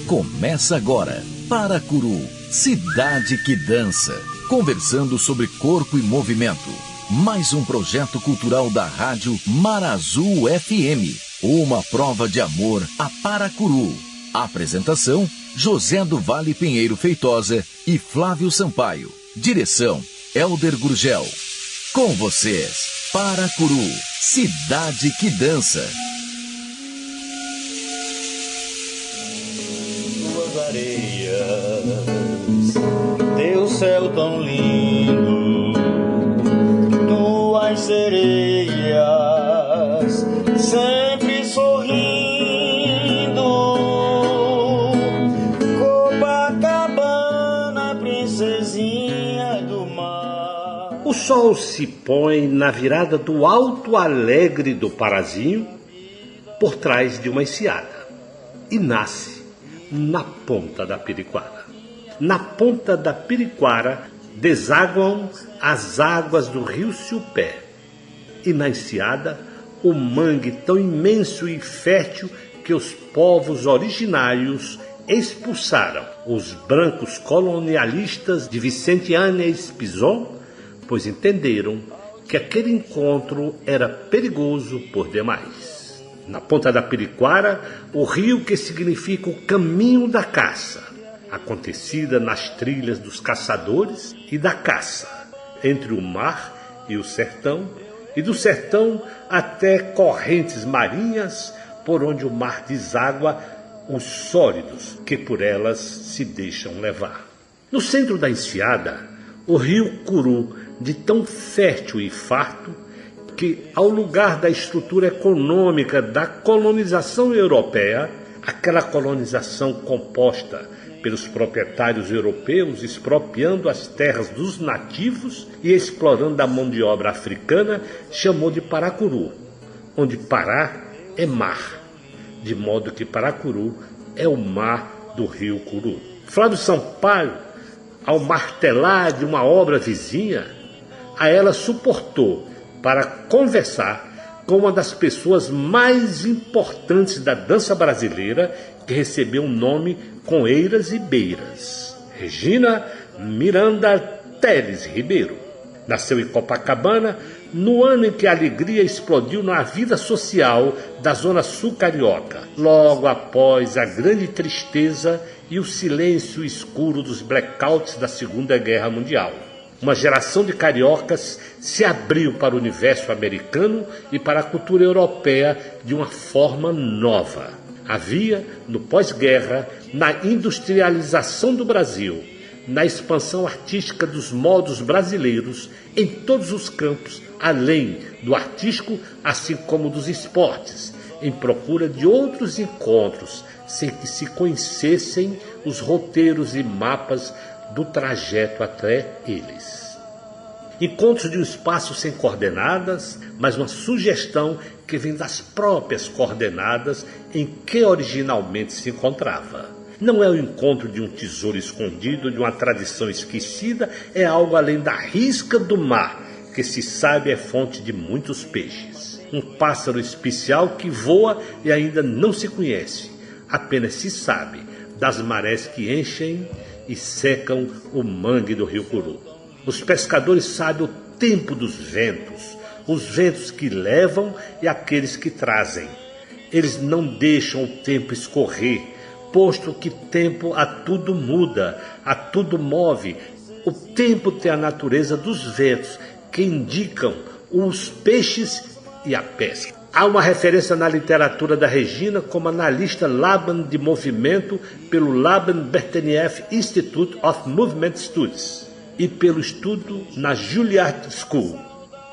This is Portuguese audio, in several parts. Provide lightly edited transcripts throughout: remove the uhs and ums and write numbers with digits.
Começa agora, Paracuru, cidade que dança. Conversando sobre corpo e movimento. Mais um projeto cultural da rádio Marazul FM. Uma prova de amor a Paracuru. Apresentação, José do Vale Pinheiro Feitosa e Flávio Sampaio. Direção, Elder Gurgel. Com vocês, Paracuru, cidade que dança. Suas areias, teu céu tão lindo, tuas sereias, sempre sorrindo, Copacabana, princesinha do mar. O sol se põe na virada do alto alegre do Parazinho, por trás de uma enseada, e nasce na ponta da Piriquara. Na ponta da Piriquara desaguam as águas do rio Siupé, e na enseada o mangue tão imenso e fértil que os povos originários expulsaram os brancos colonialistas de Vicente Anes Pison, pois entenderam que aquele encontro era perigoso por demais. Na ponta da Piriquara, o rio que significa o caminho da caça, acontecida nas trilhas dos caçadores e da caça, entre o mar e o sertão, e do sertão até correntes marinhas, por onde o mar deságua os sólidos que por elas se deixam levar. No centro da enseada, o rio Curu, de tão fértil e farto, que ao lugar da estrutura econômica da colonização europeia, aquela colonização composta pelos proprietários europeus expropriando as terras dos nativos e explorando a mão de obra africana, chamou de Paracuru, onde Pará é mar, de modo que Paracuru é o mar do rio Curu. Flávio Sampaio, ao martelar de uma obra vizinha, a ela suportou para conversar com uma das pessoas mais importantes da dança brasileira, que recebeu um nome com eiras e beiras. Regina Miranda Teles Ribeiro. Nasceu em Copacabana no ano em que a alegria explodiu na vida social da Zona Sul Carioca, logo após a grande tristeza e o silêncio escuro dos blackouts da Segunda Guerra Mundial. Uma geração de cariocas se abriu para o universo americano e para a cultura europeia de uma forma nova. Havia, no pós-guerra, na industrialização do Brasil, na expansão artística dos modos brasileiros em todos os campos, além do artístico, assim como dos esportes, em procura de outros encontros, sem que se conhecessem os roteiros e mapas do trajeto até eles. Encontros de um espaço sem coordenadas, mas uma sugestão que vem das próprias coordenadas em que originalmente se encontrava. Não é o encontro de um tesouro escondido, de uma tradição esquecida, é algo além da risca do mar, que se sabe é fonte de muitos peixes. Um pássaro especial que voa e ainda não se conhece, apenas se sabe das marés que enchem e secam o mangue do rio Curu. Os pescadores sabem o tempo dos ventos, os ventos que levam e aqueles que trazem. Eles não deixam o tempo escorrer, posto que tempo a tudo muda, a tudo move. O tempo tem a natureza dos ventos, que indicam os peixes e a pesca. Há uma referência na literatura da Regina como analista Laban de movimento pelo Laban Bertenieff Institute of Movement Studies e pelo estudo na Juilliard School,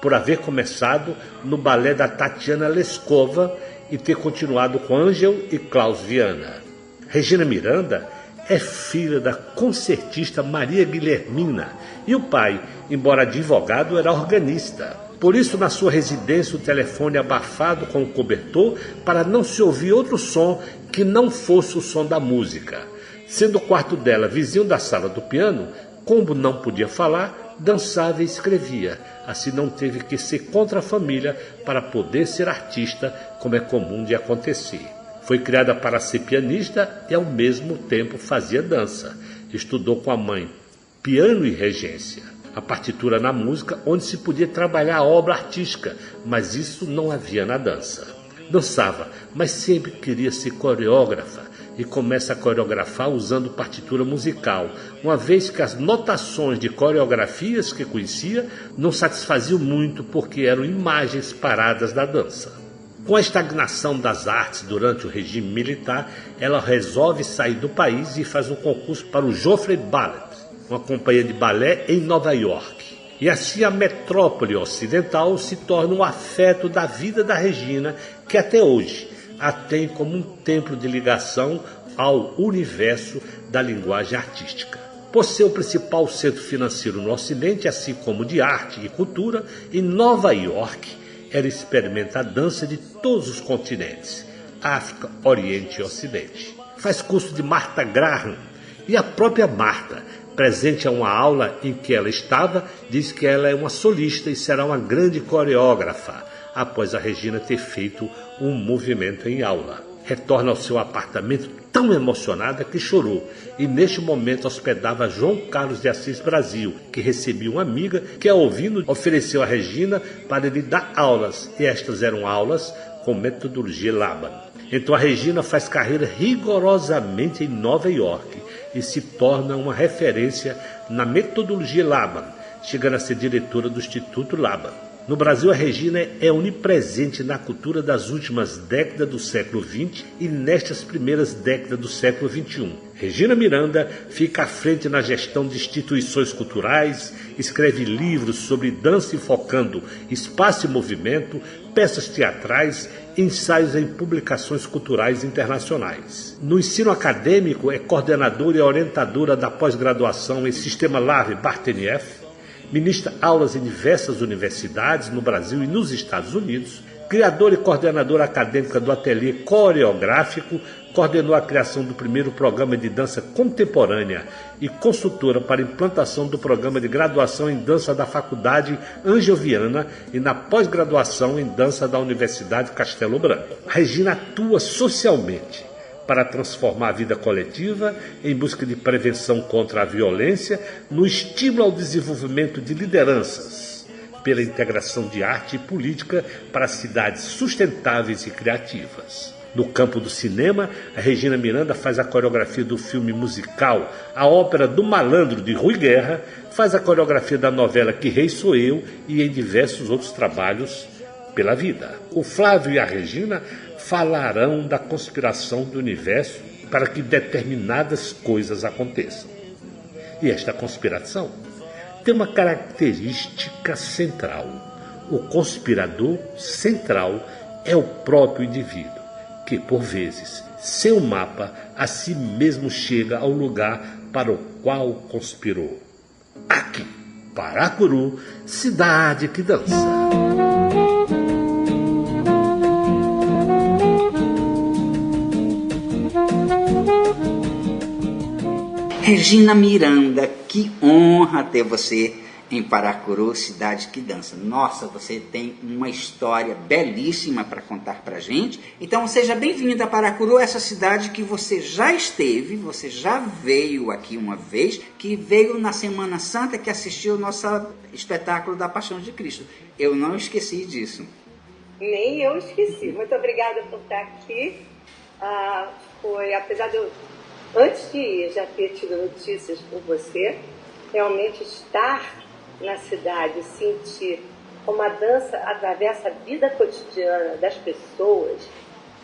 por haver começado no balé da Tatiana Leskova e ter continuado com Ângel e Klaus Viana. Regina Miranda é filha da concertista Maria Guilhermina e o pai, embora advogado, era organista. Por isso, na sua residência, o telefone abafado com o cobertor para não se ouvir outro som que não fosse o som da música. Sendo o quarto dela vizinho da sala do piano, como não podia falar, dançava e escrevia. Assim não teve que ser contra a família para poder ser artista, como é comum de acontecer. Foi criada para ser pianista e ao mesmo tempo fazia dança. Estudou com a mãe piano e regência. A partitura na música, onde se podia trabalhar a obra artística, mas isso não havia na dança. Dançava, mas sempre queria ser coreógrafa e começa a coreografar usando partitura musical, uma vez que as notações de coreografias que conhecia não satisfaziam muito porque eram imagens paradas da dança. Com a estagnação das artes durante o regime militar, ela resolve sair do país e faz um concurso para o Joffrey Ballet, uma companhia de balé em Nova York. E assim a metrópole ocidental se torna um afeto da vida da Regina, que até hoje a tem como um templo de ligação ao universo da linguagem artística. Por ser o principal centro financeiro no Ocidente, assim como de arte e cultura, em Nova York, ela experimenta a dança de todos os continentes, África, Oriente e Ocidente. Faz curso de Martha Graham, e a própria Martha, presente a uma aula em que ela estava, diz que ela é uma solista e será uma grande coreógrafa, após a Regina ter feito um movimento em aula. Retorna ao seu apartamento tão emocionada que chorou, e neste momento hospedava João Carlos de Assis Brasil, que recebia uma amiga que, ao ouvindo, ofereceu a Regina para lhe dar aulas, e estas eram aulas com metodologia Laban. Então a Regina faz carreira rigorosamente em Nova York e se torna uma referência na metodologia Laban, chegando a ser diretora do Instituto Laban. No Brasil, a Regina é onipresente na cultura das últimas décadas do século XX e nestas primeiras décadas do século XXI. Regina Miranda fica à frente na gestão de instituições culturais, escreve livros sobre dança enfocando espaço e movimento, peças teatrais, ensaios em publicações culturais internacionais. No ensino acadêmico, é coordenadora e orientadora da pós-graduação em Sistema Larve-Bartenieff, ministra aulas em diversas universidades no Brasil e nos Estados Unidos, criadora e coordenadora acadêmica do Ateliê Coreográfico, coordenou a criação do primeiro programa de dança contemporânea e consultora para a implantação do programa de graduação em dança da Faculdade Ângelo Viana e na pós-graduação em dança da Universidade Castelo Branco. A Regina atua socialmente para transformar a vida coletiva em busca de prevenção contra a violência, no estímulo ao desenvolvimento de lideranças, pela integração de arte e política para cidades sustentáveis e criativas. No campo do cinema, a Regina Miranda faz a coreografia do filme musical A Ópera do Malandro, de Rui Guerra, faz a coreografia da novela Que Rei Sou Eu e em diversos outros trabalhos pela vida. O Flávio e a Regina falarão da conspiração do universo para que determinadas coisas aconteçam. E esta conspiração tem uma característica central. O conspirador central é o próprio indivíduo, que, por vezes, sem o mapa, a si mesmo chega ao lugar para o qual conspirou. Aqui, Paracuru, cidade que dança. Regina Miranda, que honra ter você em Paracuru, cidade que dança. Nossa, você tem uma história belíssima para contar para a gente. Então seja bem-vinda a Paracuru, essa cidade que você já esteve, você já veio aqui uma vez, que veio na Semana Santa, que assistiu o nosso espetáculo da Paixão de Cristo. Eu não esqueci disso. Nem eu esqueci. Muito obrigada por estar aqui. Apesar de eu, antes de ir, já ter tido notícias por você, realmente estar na cidade, sentir como a dança atravessa a vida cotidiana das pessoas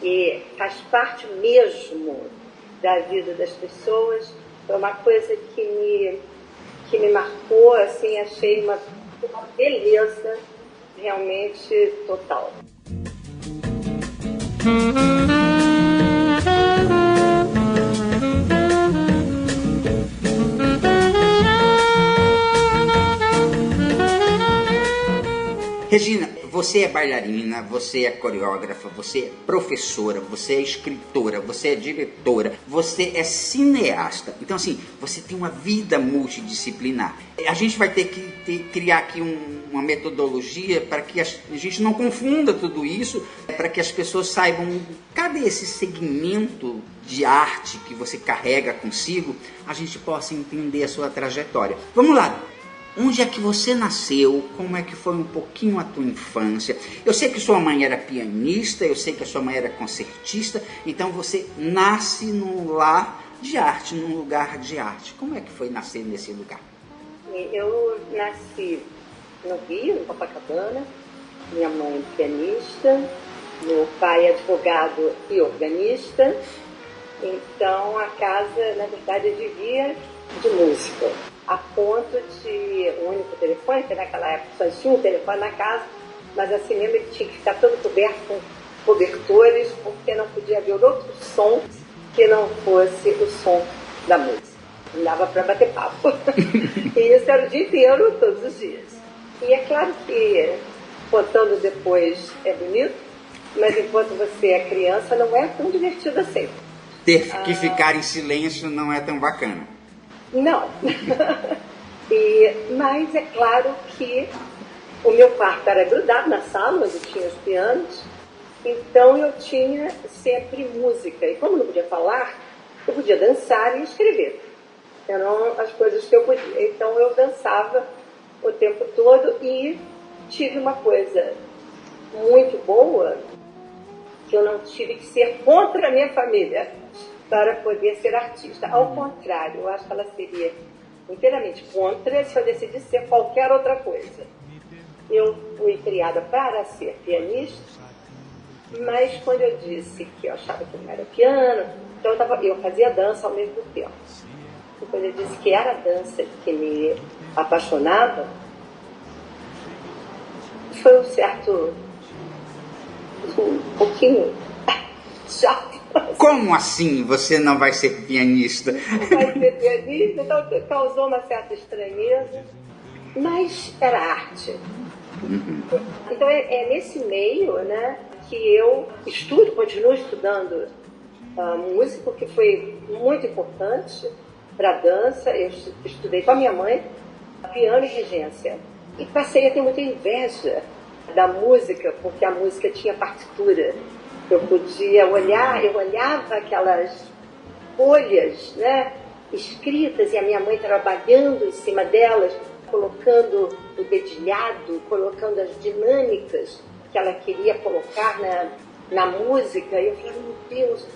e faz parte mesmo da vida das pessoas, foi uma coisa que me marcou, assim, achei uma beleza realmente total. Regina, você é bailarina, você é coreógrafa, você é professora, você é escritora, você é diretora, você é cineasta. Então, assim, você tem uma vida multidisciplinar. A gente vai ter que criar aqui uma metodologia para que a gente não confunda tudo isso, para que as pessoas saibam cadê esse segmento de arte que você carrega consigo, a gente possa entender a sua trajetória. Vamos lá. Onde é que você nasceu? Como é que foi um pouquinho a tua infância? Eu sei que sua mãe era pianista, eu sei que a sua mãe era concertista, então você nasce num lar de arte, num lugar de arte. Como é que foi nascer nesse lugar? Eu nasci no Rio, em Copacabana, minha mãe pianista, meu pai advogado e organista, então a casa, na verdade, vivia de música. A ponto de o único telefone, que naquela época só tinha um telefone na casa, mas assim mesmo ele tinha que ficar todo coberto com cobertores, porque não podia haver outro som que não fosse o som da música. Não dava para bater papo. E isso era o dia inteiro, todos os dias. E é claro que, contando depois, é bonito, mas enquanto você é criança, não é tão divertido assim. Ter que ficar em silêncio não é tão bacana. Não. Mas é claro que o meu quarto era grudado na sala, onde tinha os pianos, então eu tinha sempre música. E como não podia falar, eu podia dançar e escrever. Eram as coisas que eu podia. Então eu dançava o tempo todo e tive uma coisa muito boa, que eu não tive que ser contra a minha família para poder ser artista. Ao contrário, eu acho que ela seria inteiramente contra se eu decidisse ser qualquer outra coisa. Eu fui criada para ser pianista, mas quando eu disse que eu achava que não era piano, então eu fazia dança ao mesmo tempo. E quando eu disse que era a dança que me apaixonava, foi um pouquinho chato. Como assim você não vai ser pianista? Não vai ser pianista, então causou uma certa estranheza, mas era arte. Então é nesse meio, né, que eu continuo estudando música, que foi muito importante para a dança. Eu estudei com a minha mãe piano e regência e passei a ter muita inveja da música, porque a música tinha partitura. Eu podia olhar, eu olhava aquelas folhas, né, escritas, e a minha mãe trabalhando em cima delas, colocando o dedilhado, colocando as dinâmicas que ela queria colocar na música. E eu falei, meu Deus,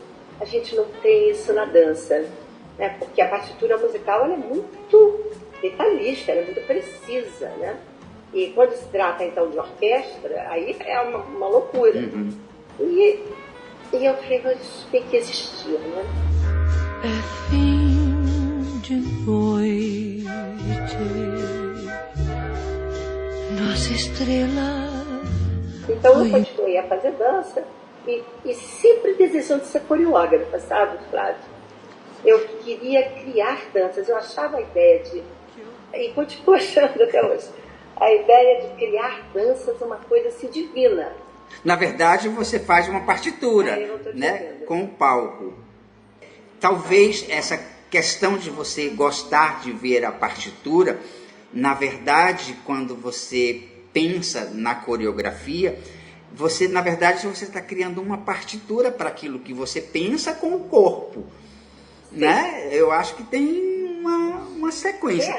a gente não tem isso na dança, né? Porque a partitura musical ela é muito detalhista, ela é muito precisa, né? E quando se trata então de orquestra, aí é uma loucura. E eu falei, mas tem que existir, né? É fim de noite, nossa estrela. Então eu continuei a fazer dança e sempre desejando ser coreógrafa, sabe, Flávio? Eu queria criar danças, eu achava a ideia e continuo achando até hoje, a ideia de criar danças uma coisa assim divina. Na verdade, você faz uma partitura, né, com o palco. Talvez essa questão de você gostar de ver a partitura, na verdade, quando você pensa na coreografia, na verdade, você está criando uma partitura para aquilo que você pensa com o corpo. Né? Eu acho que tem uma sequência,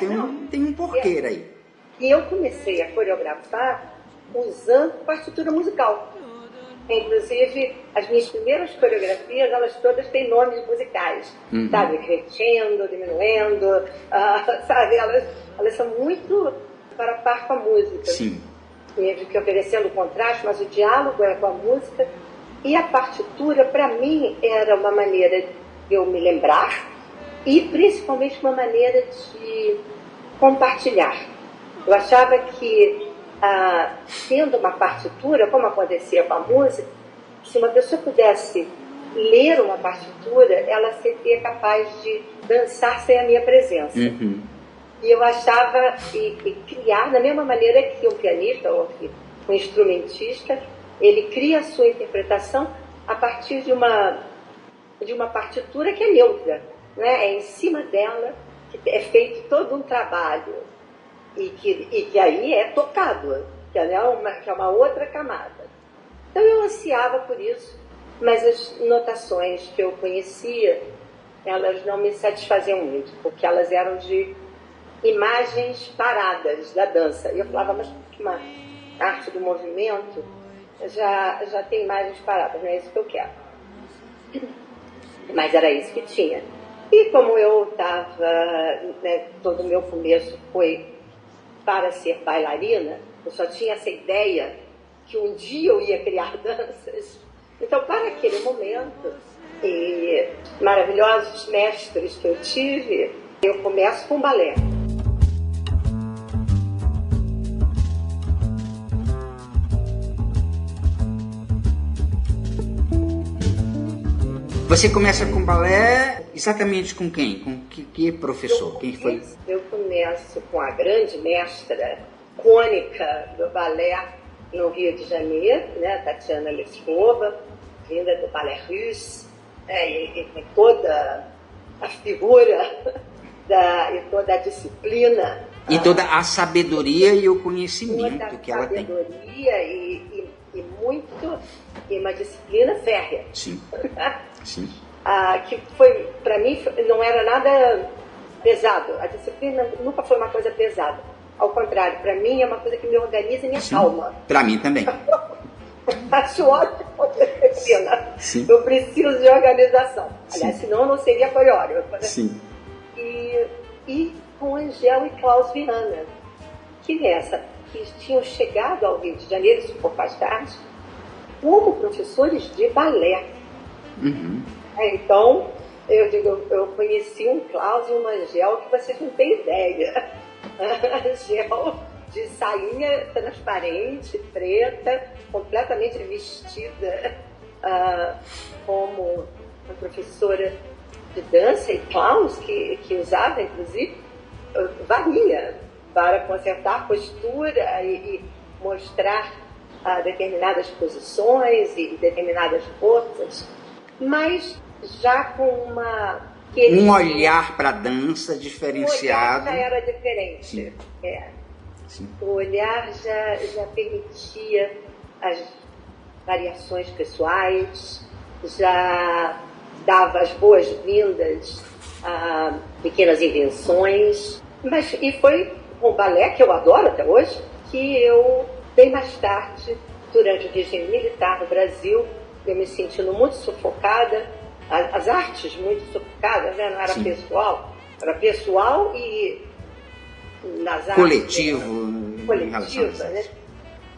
tem um porquê aí. E eu comecei a coreografar usando partitura musical. Inclusive, as minhas primeiras coreografias, elas todas têm nomes musicais, sabe? Crescendo, diminuendo, sabe? Elas são muito para par com a música. Sim. Mesmo que oferecendo contraste, mas o diálogo era com a música. E a partitura, para mim, era uma maneira de eu me lembrar e principalmente uma maneira de compartilhar. Eu achava que, tendo uma partitura, como acontecia com a música, se uma pessoa pudesse ler uma partitura, ela seria capaz de dançar sem a minha presença. E eu achava, e criar da mesma maneira que um pianista ou que um instrumentista, ele cria a sua interpretação a partir de uma partitura que é neutra, né? É em cima dela que é feito todo um trabalho e que aí é tocado, que é uma outra camada. Então eu ansiava por isso, mas as notações que eu conhecia, elas não me satisfaziam muito, porque elas eram de imagens paradas da dança. E eu falava, mas uma arte do movimento já tem imagens paradas, não é isso que eu quero. Mas era isso que tinha. E como eu estava, né, todo o meu começo foi para ser bailarina, eu só tinha essa ideia que um dia eu ia criar danças. Então, para aquele momento, e maravilhosos mestres que eu tive, eu começo com balé. Você começa com balé exatamente com quem? Com que professor? Quem foi? Eu começo com a grande mestra icônica do balé no Rio de Janeiro, né, Tatiana Leskova, vinda do balé russe, e toda a figura e toda a disciplina. E toda a sabedoria e o conhecimento que ela tem. Sabedoria e uma disciplina férrea. Sim. Sim. Que foi, para mim, não era nada pesado. A disciplina nunca foi uma coisa pesada. Ao contrário, para mim é uma coisa que me organiza e me acalma. Para mim também. Acho ótimo a disciplina. Sim. Eu preciso de organização. Aliás, senão eu não seria coreógrafa. Sim. E com Angel e Klaus Viana, que tinham chegado ao Rio de Janeiro, isso um pouco mais tarde, como professores de balé. Uhum. Então, eu conheci um Klaus e uma Angel que vocês não têm ideia. A Angel de sainha transparente, preta, completamente vestida como uma professora de dança, e Klaus, que usava, inclusive, varinha para consertar a postura e mostrar determinadas posições e determinadas forças, mas já com um olhar para a dança diferenciado. O olhar já era diferente. Sim. Sim. O olhar já permitia as variações pessoais, já dava as boas-vindas a pequenas invenções. E foi com o balé, que eu adoro até hoje, que eu, bem mais tarde, durante o regime militar no Brasil, eu me sentindo muito sufocada, as artes muito sufocadas, né? Não era pessoal, era pessoal e nas artes... Coletiva, né?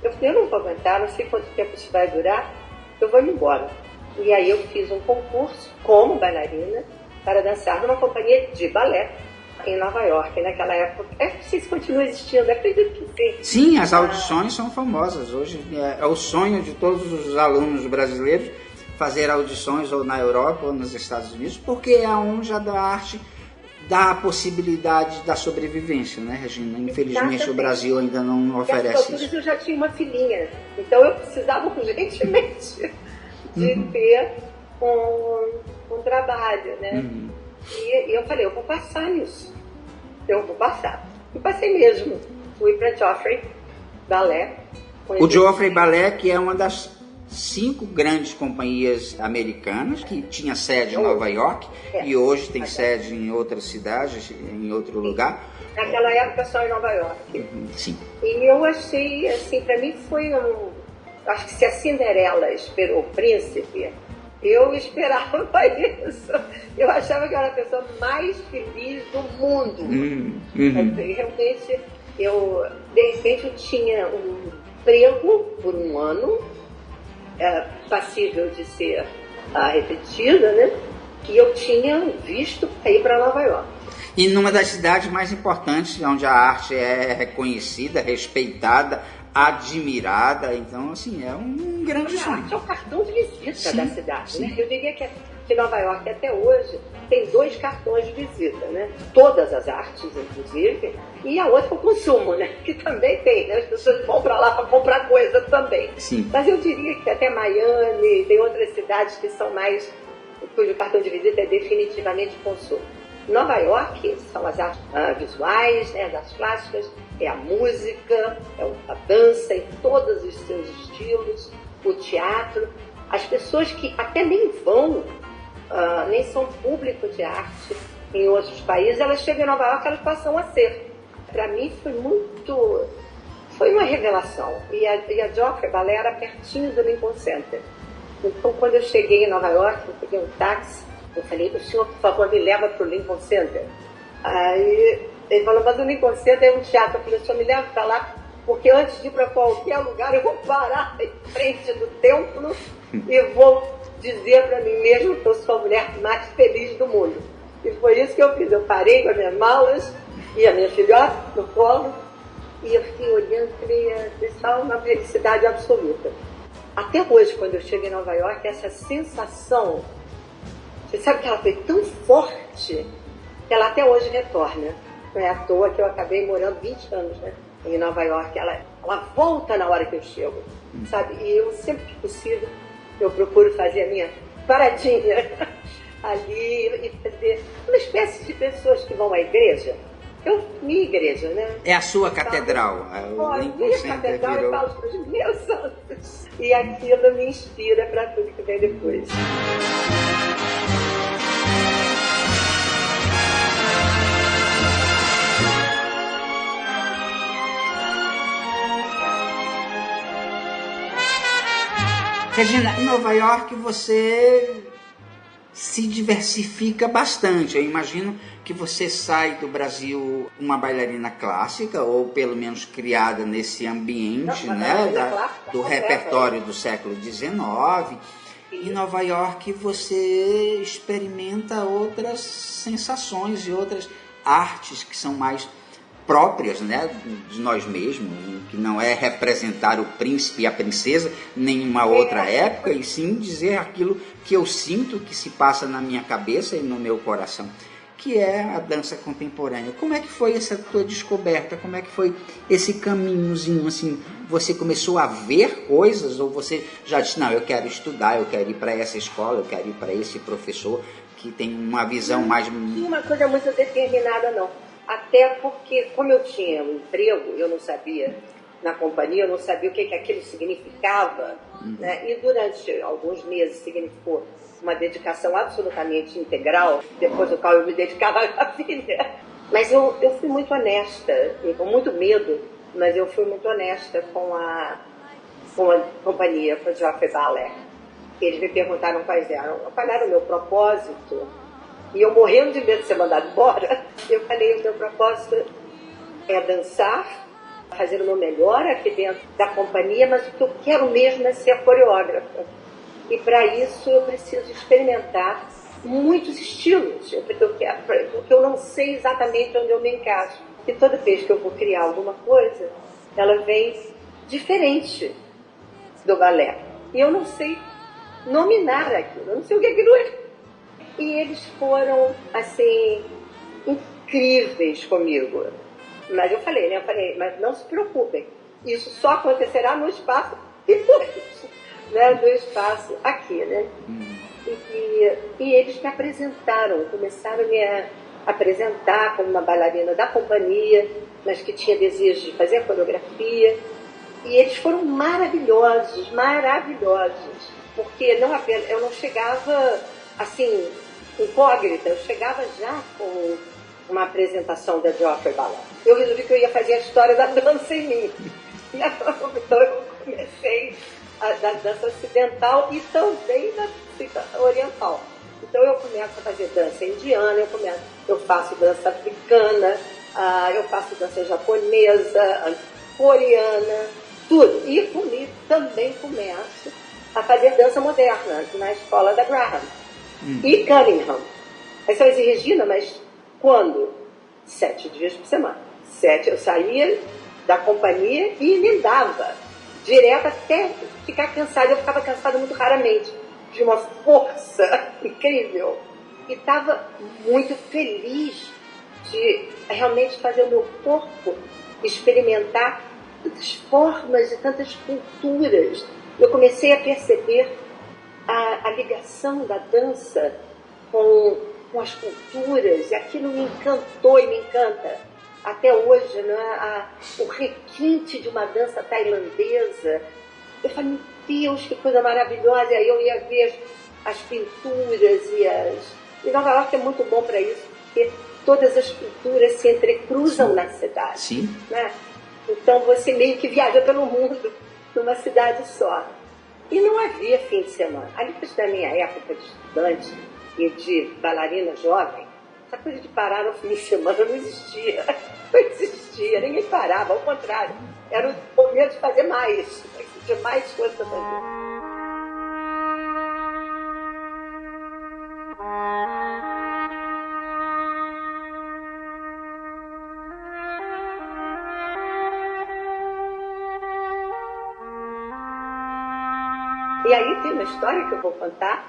Eu falei, eu não vou aguentar, não sei quanto tempo isso vai durar, eu vou embora. E aí eu fiz um concurso como bailarina para dançar numa companhia de balé em Nova York. Naquela época, não sei se continua existindo, acredito que sim. Sim, as audições são famosas. Hoje é o sonho de todos os alunos brasileiros fazer audições ou na Europa ou nos Estados Unidos, porque é onde a arte dá a possibilidade da sobrevivência, né, Regina? Infelizmente, exatamente. O Brasil ainda não oferece isso. Eu já tinha uma filhinha, então eu precisava urgentemente de ter um trabalho, né? Uhum. E eu falei, eu vou passar nisso. Eu vou passar. E passei mesmo. Fui para Joffrey Ballet. O Joffrey Ballet, que é uma das 5 grandes companhias americanas, que tinha sede em Nova York e hoje tem sede em outras cidades, em outro lugar. Naquela época só em Nova York. Sim. E eu achei, assim, para mim foi acho que se a Cinderela esperou o príncipe, eu esperava isso. Eu achava que eu era a pessoa mais feliz do mundo. Realmente, de repente eu tinha um emprego por um ano, passível de ser repetida, né? Que eu tinha visto para ir para Nova York. E numa das cidades mais importantes, onde a arte é reconhecida, respeitada, admirada. Então, assim, é um grande sonho. É o cartão de visita da cidade, né? Eu diria que que Nova York até hoje tem 2 cartões de visita, né? Todas as artes, inclusive, e a outra é o consumo, né? Que também tem, né? As pessoas vão para lá para comprar coisa também. Sim. Mas eu diria que até Miami, tem outras cidades que são mais, cujo cartão de visita é definitivamente consumo. Nova York são as artes visuais, né? As artes plásticas, é a música, é a dança em todos os seus estilos, o teatro. As pessoas que até nem vão, nem são público de arte em outros países, elas chegam em Nova York, elas passam a ser. Para mim foi uma revelação. E a Joffrey Ballet era pertinho do Lincoln Center. Então, quando eu cheguei em Nova York, eu peguei um táxi, eu falei, o senhor, por favor, me leva para o Lincoln Center. Aí ele falou, mas o Lincoln Center é um teatro. Eu falei, o senhor me leva para lá, porque antes de ir para qualquer lugar, eu vou parar em frente do templo e vou dizer para mim mesmo que eu sou a mulher mais feliz do mundo. E foi isso que eu fiz. Eu parei com as minhas malas e a minha filhota no colo e eu fiquei olhando e falei, estava uma felicidade absoluta. Até hoje, quando eu chego em Nova York, essa sensação, você sabe que ela foi tão forte que ela até hoje retorna. Não é à toa que eu acabei morando 20 anos, né, em Nova York. Ela volta na hora que eu chego, sabe? E eu, sempre que possível, eu procuro fazer a minha paradinha ali e fazer uma espécie de pessoas que vão à igreja. Minha igreja, né? É a sua catedral. Minha catedral, eu falo para os meus santos. E aquilo me inspira para tudo que vem depois. Regina, em Nova York você se diversifica bastante. Eu imagino que você sai do Brasil uma bailarina clássica, ou pelo menos criada nesse ambiente, né, do repertório do século XIX. Em Nova York você experimenta outras sensações e outras artes que são mais próprias, né, de nós mesmos, que não é representar o príncipe e a princesa nem uma outra época, e sim dizer aquilo que eu sinto, que se passa na minha cabeça e no meu coração, que é a dança contemporânea. Como é que foi essa tua descoberta? Como é que foi esse caminhozinho? Assim, você começou a ver coisas, ou você já disse, não, eu quero estudar, eu quero ir para essa escola, eu quero ir para esse professor que tem uma visão mais... Não uma coisa muito determinada, não. Até porque, como eu tinha um emprego, eu não sabia, na companhia, eu não sabia o que aquilo significava, né? E durante alguns meses significou uma dedicação absolutamente integral, depois do qual eu me dedicava à filha. Mas eu fui muito honesta, e com muito medo, mas eu fui muito honesta com a companhia, com a Joffrey Ballet. Eles me perguntaram qual era o meu propósito. E eu morrendo de medo de ser mandado embora, eu falei, o meu propósito é dançar, fazer o meu melhor aqui dentro da companhia, mas o que eu quero mesmo é ser coreógrafa. E para isso eu preciso experimentar muitos estilos, porque eu não sei exatamente onde eu me encaixo. E toda vez que eu vou criar alguma coisa, ela vem diferente do balé. E eu não sei nominar aquilo, eu não sei o que aquilo é. E eles foram, assim, incríveis comigo. Mas eu falei, mas não se preocupem, isso só acontecerá no espaço depois, né, do espaço aqui, né? E eles me apresentaram, começaram a me apresentar como uma bailarina da companhia, mas que tinha desejo de fazer a coreografia. E eles foram maravilhosos, porque eu não chegava, assim, incógnita, eu chegava já com uma apresentação da Joffrey Ballet. Eu resolvi que eu ia fazer a história da dança em mim. Então eu comecei da dança ocidental e também da dança oriental. Então eu começo a fazer dança indiana, eu faço dança africana, eu faço dança japonesa, coreana, tudo. E também começo a fazer dança moderna na escola da Graham. E Cunningham. Aí você vai dizer, Regina, mas quando? 7 dias por semana. 7 eu saía da companhia e emendava direto até ficar cansada. Eu ficava cansada muito raramente. de uma força incrível. E estava muito feliz de realmente fazer o meu corpo experimentar tantas formas e tantas culturas. Eu comecei a perceber a ligação da dança com as culturas, e aquilo me encantou e me encanta até hoje, né? O requinte de uma dança tailandesa. Eu falei, meu Deus, que coisa maravilhosa! E aí eu ia ver as pinturas e Nova York é muito bom para isso, porque todas as culturas se entrecruzam na cidade. Sim. Né? Então você meio que viaja pelo mundo numa cidade só. E não havia fim de semana. Ali na minha época de estudante e de bailarina jovem, essa coisa de parar no fim de semana não existia. Não existia, ninguém parava, ao contrário. Era o momento de fazer mais. Tinha mais coisa para fazer. E aí tem uma história que eu vou contar,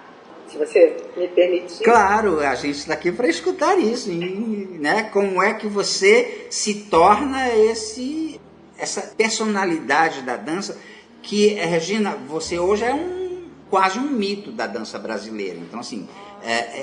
se você me permitir. Claro, a gente está aqui para escutar isso, né? Como é que você se torna essa personalidade da dança que, Regina, você hoje é quase um mito da dança brasileira. Então, assim,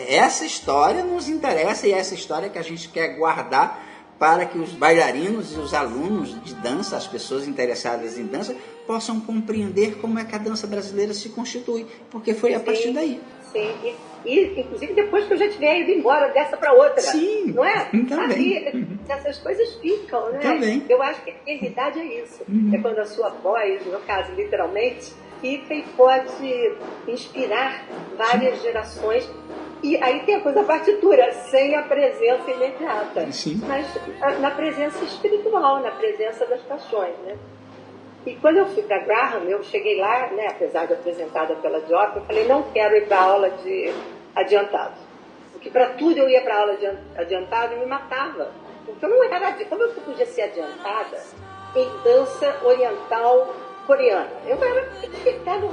essa história nos interessa e é essa história que a gente quer guardar para que os bailarinos e os alunos de dança, as pessoas interessadas em dança, possam compreender como é que a dança brasileira se constitui, porque foi a partir daí. Sim, e inclusive depois que eu já tiver ido embora dessa para outra. Sim, não é? também. Aí, essas coisas ficam, né? Também. Eu acho que a eternidade é isso. É quando a sua voz, no caso, literalmente, fica e pode inspirar várias gerações. E aí tem a coisa da partitura, sem a presença imediata. Sim. Mas na presença espiritual, na presença das paixões, né? E quando eu fui para Graham, eu cheguei lá, né, apesar de apresentada pela Diop, eu falei, não quero ir para aula de adiantado. Porque para tudo eu ia para aula de adiantado e me matava. Porque eu não era, como eu podia ser adiantada em dança oriental coreana? Eu era no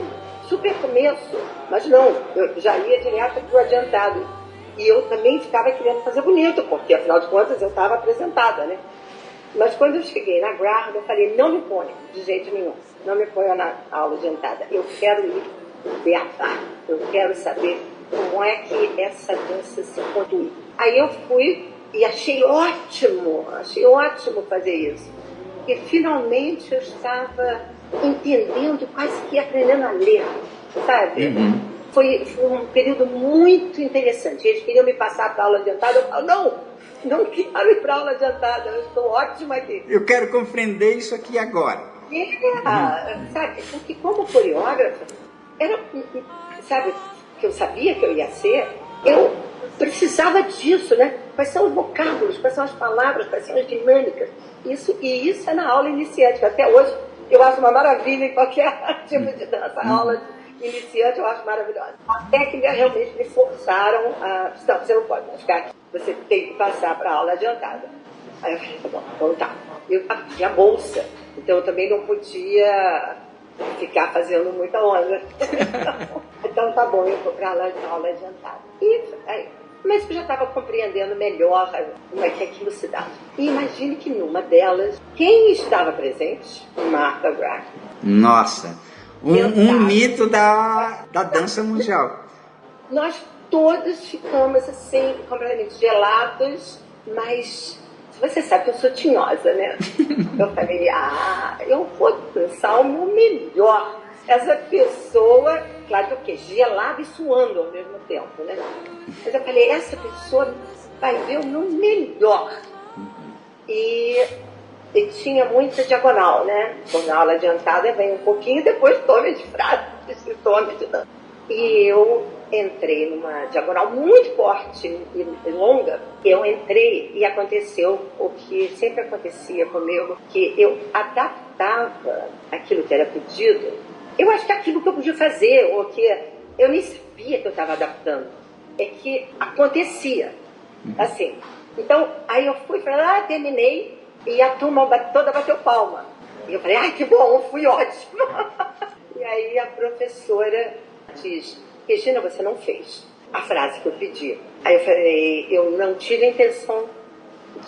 super começo, mas não, eu já ia direto para o adiantado. E eu também ficava querendo fazer bonito, porque afinal de contas eu estava apresentada, né? Mas quando eu cheguei na Graham, eu falei, não me ponha de jeito nenhum, não me ponha na aula adiantada. Eu quero ir beatar, eu quero saber como é que essa dança se conduz. Aí eu fui e achei ótimo fazer isso. E finalmente eu estava entendendo, quase que aprendendo a ler, sabe? Foi um período muito interessante. Eles queriam me passar para a aula adiantada, eu falo, não quero ir para a aula adiantada, eu estou ótima aqui. Eu quero compreender isso aqui agora. Sabe, porque como coreógrafa, sabe, que eu sabia que eu ia ser, eu precisava disso, né? Quais são os vocábulos, quais são as palavras, quais são as dinâmicas. Isso é na aula iniciante, até hoje eu acho uma maravilha em qualquer tipo de dança. A aula iniciante eu acho maravilhosa. Até que realmente me forçaram a... Não, você não pode ficar aqui. Você tem que passar para a aula adiantada. Aí eu falei, tá bom, então tá. Eu tinha bolsa, então eu também não podia ficar fazendo muita onda. Então tá bom, eu vou para a aula adiantada. Mas eu já estava compreendendo melhor como é que aquilo se dá. E imagine que numa delas, quem estava presente? Martha Graham. Nossa, um mito da dança mundial. Nós todos ficamos assim, completamente gelados, mas você sabe que eu sou tinhosa, né? Eu falei, eu vou dançar o meu melhor. Essa pessoa, claro que o quê? Gelada e suando ao mesmo tempo, né? Mas eu falei, essa pessoa vai ver o meu melhor. E tinha muita diagonal, né? Na aula adiantada vem um pouquinho, depois tome de frase, tome de dança. E eu entrei numa diagonal muito forte e longa. Eu entrei e aconteceu o que sempre acontecia comigo, que eu adaptava aquilo que era pedido. Eu acho que aquilo que eu podia fazer, ou que eu nem sabia que eu estava adaptando, é que acontecia, assim. Então, aí eu fui, falei, terminei, e a turma toda bateu palma. E eu falei, que bom, fui ótima. E aí a professora diz, Regina, você não fez a frase que eu pedi. Aí eu falei, eu não tive a intenção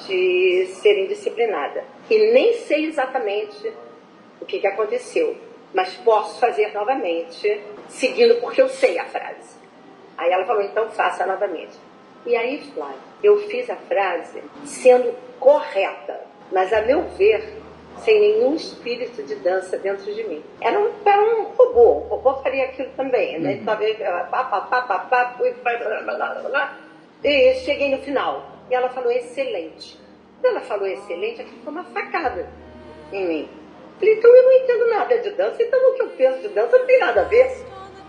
de ser indisciplinada. E nem sei exatamente o que aconteceu, mas posso fazer novamente, seguindo porque eu sei a frase. Aí ela falou, então faça novamente. E aí, Flávia, eu fiz a frase sendo correta, mas a meu ver, sem nenhum espírito de dança dentro de mim. Era um robô. O robô faria aquilo também, né? Talvez e cheguei no final. E ela falou excelente. Quando ela falou excelente, aquilo foi uma facada em mim. Falei, então eu não entendo nada de dança, então o que eu penso de dança não tem nada a ver,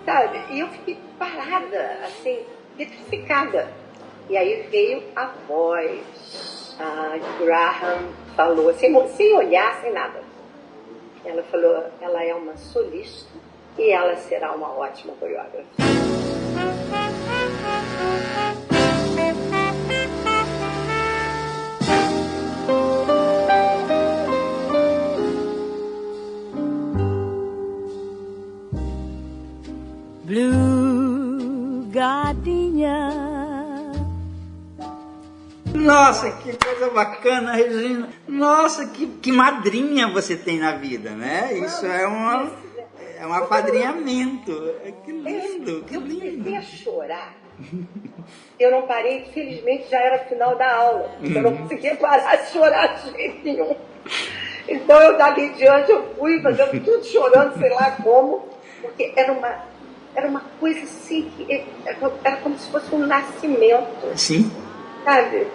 sabe? E eu fiquei parada, assim, petrificada. E aí veio a voz. A Graham falou, sem olhar, sem nada. Ela falou, ela é uma solista e ela será uma ótima coreógrafa. Blue Gardenia. Nossa, que coisa bacana, Regina. Nossa, que madrinha você tem na vida, né? Isso é um apadrinhamento. Que lindo, que Eu comecei lindo. a chorar. Eu não parei, infelizmente já era final da aula. Eu não conseguia parar de chorar de jeito nenhum. Então eu dali em diante eu fui fazendo tudo chorando, sei lá como, porque era uma coisa assim, que era como se fosse um nascimento. Sim. Sabe?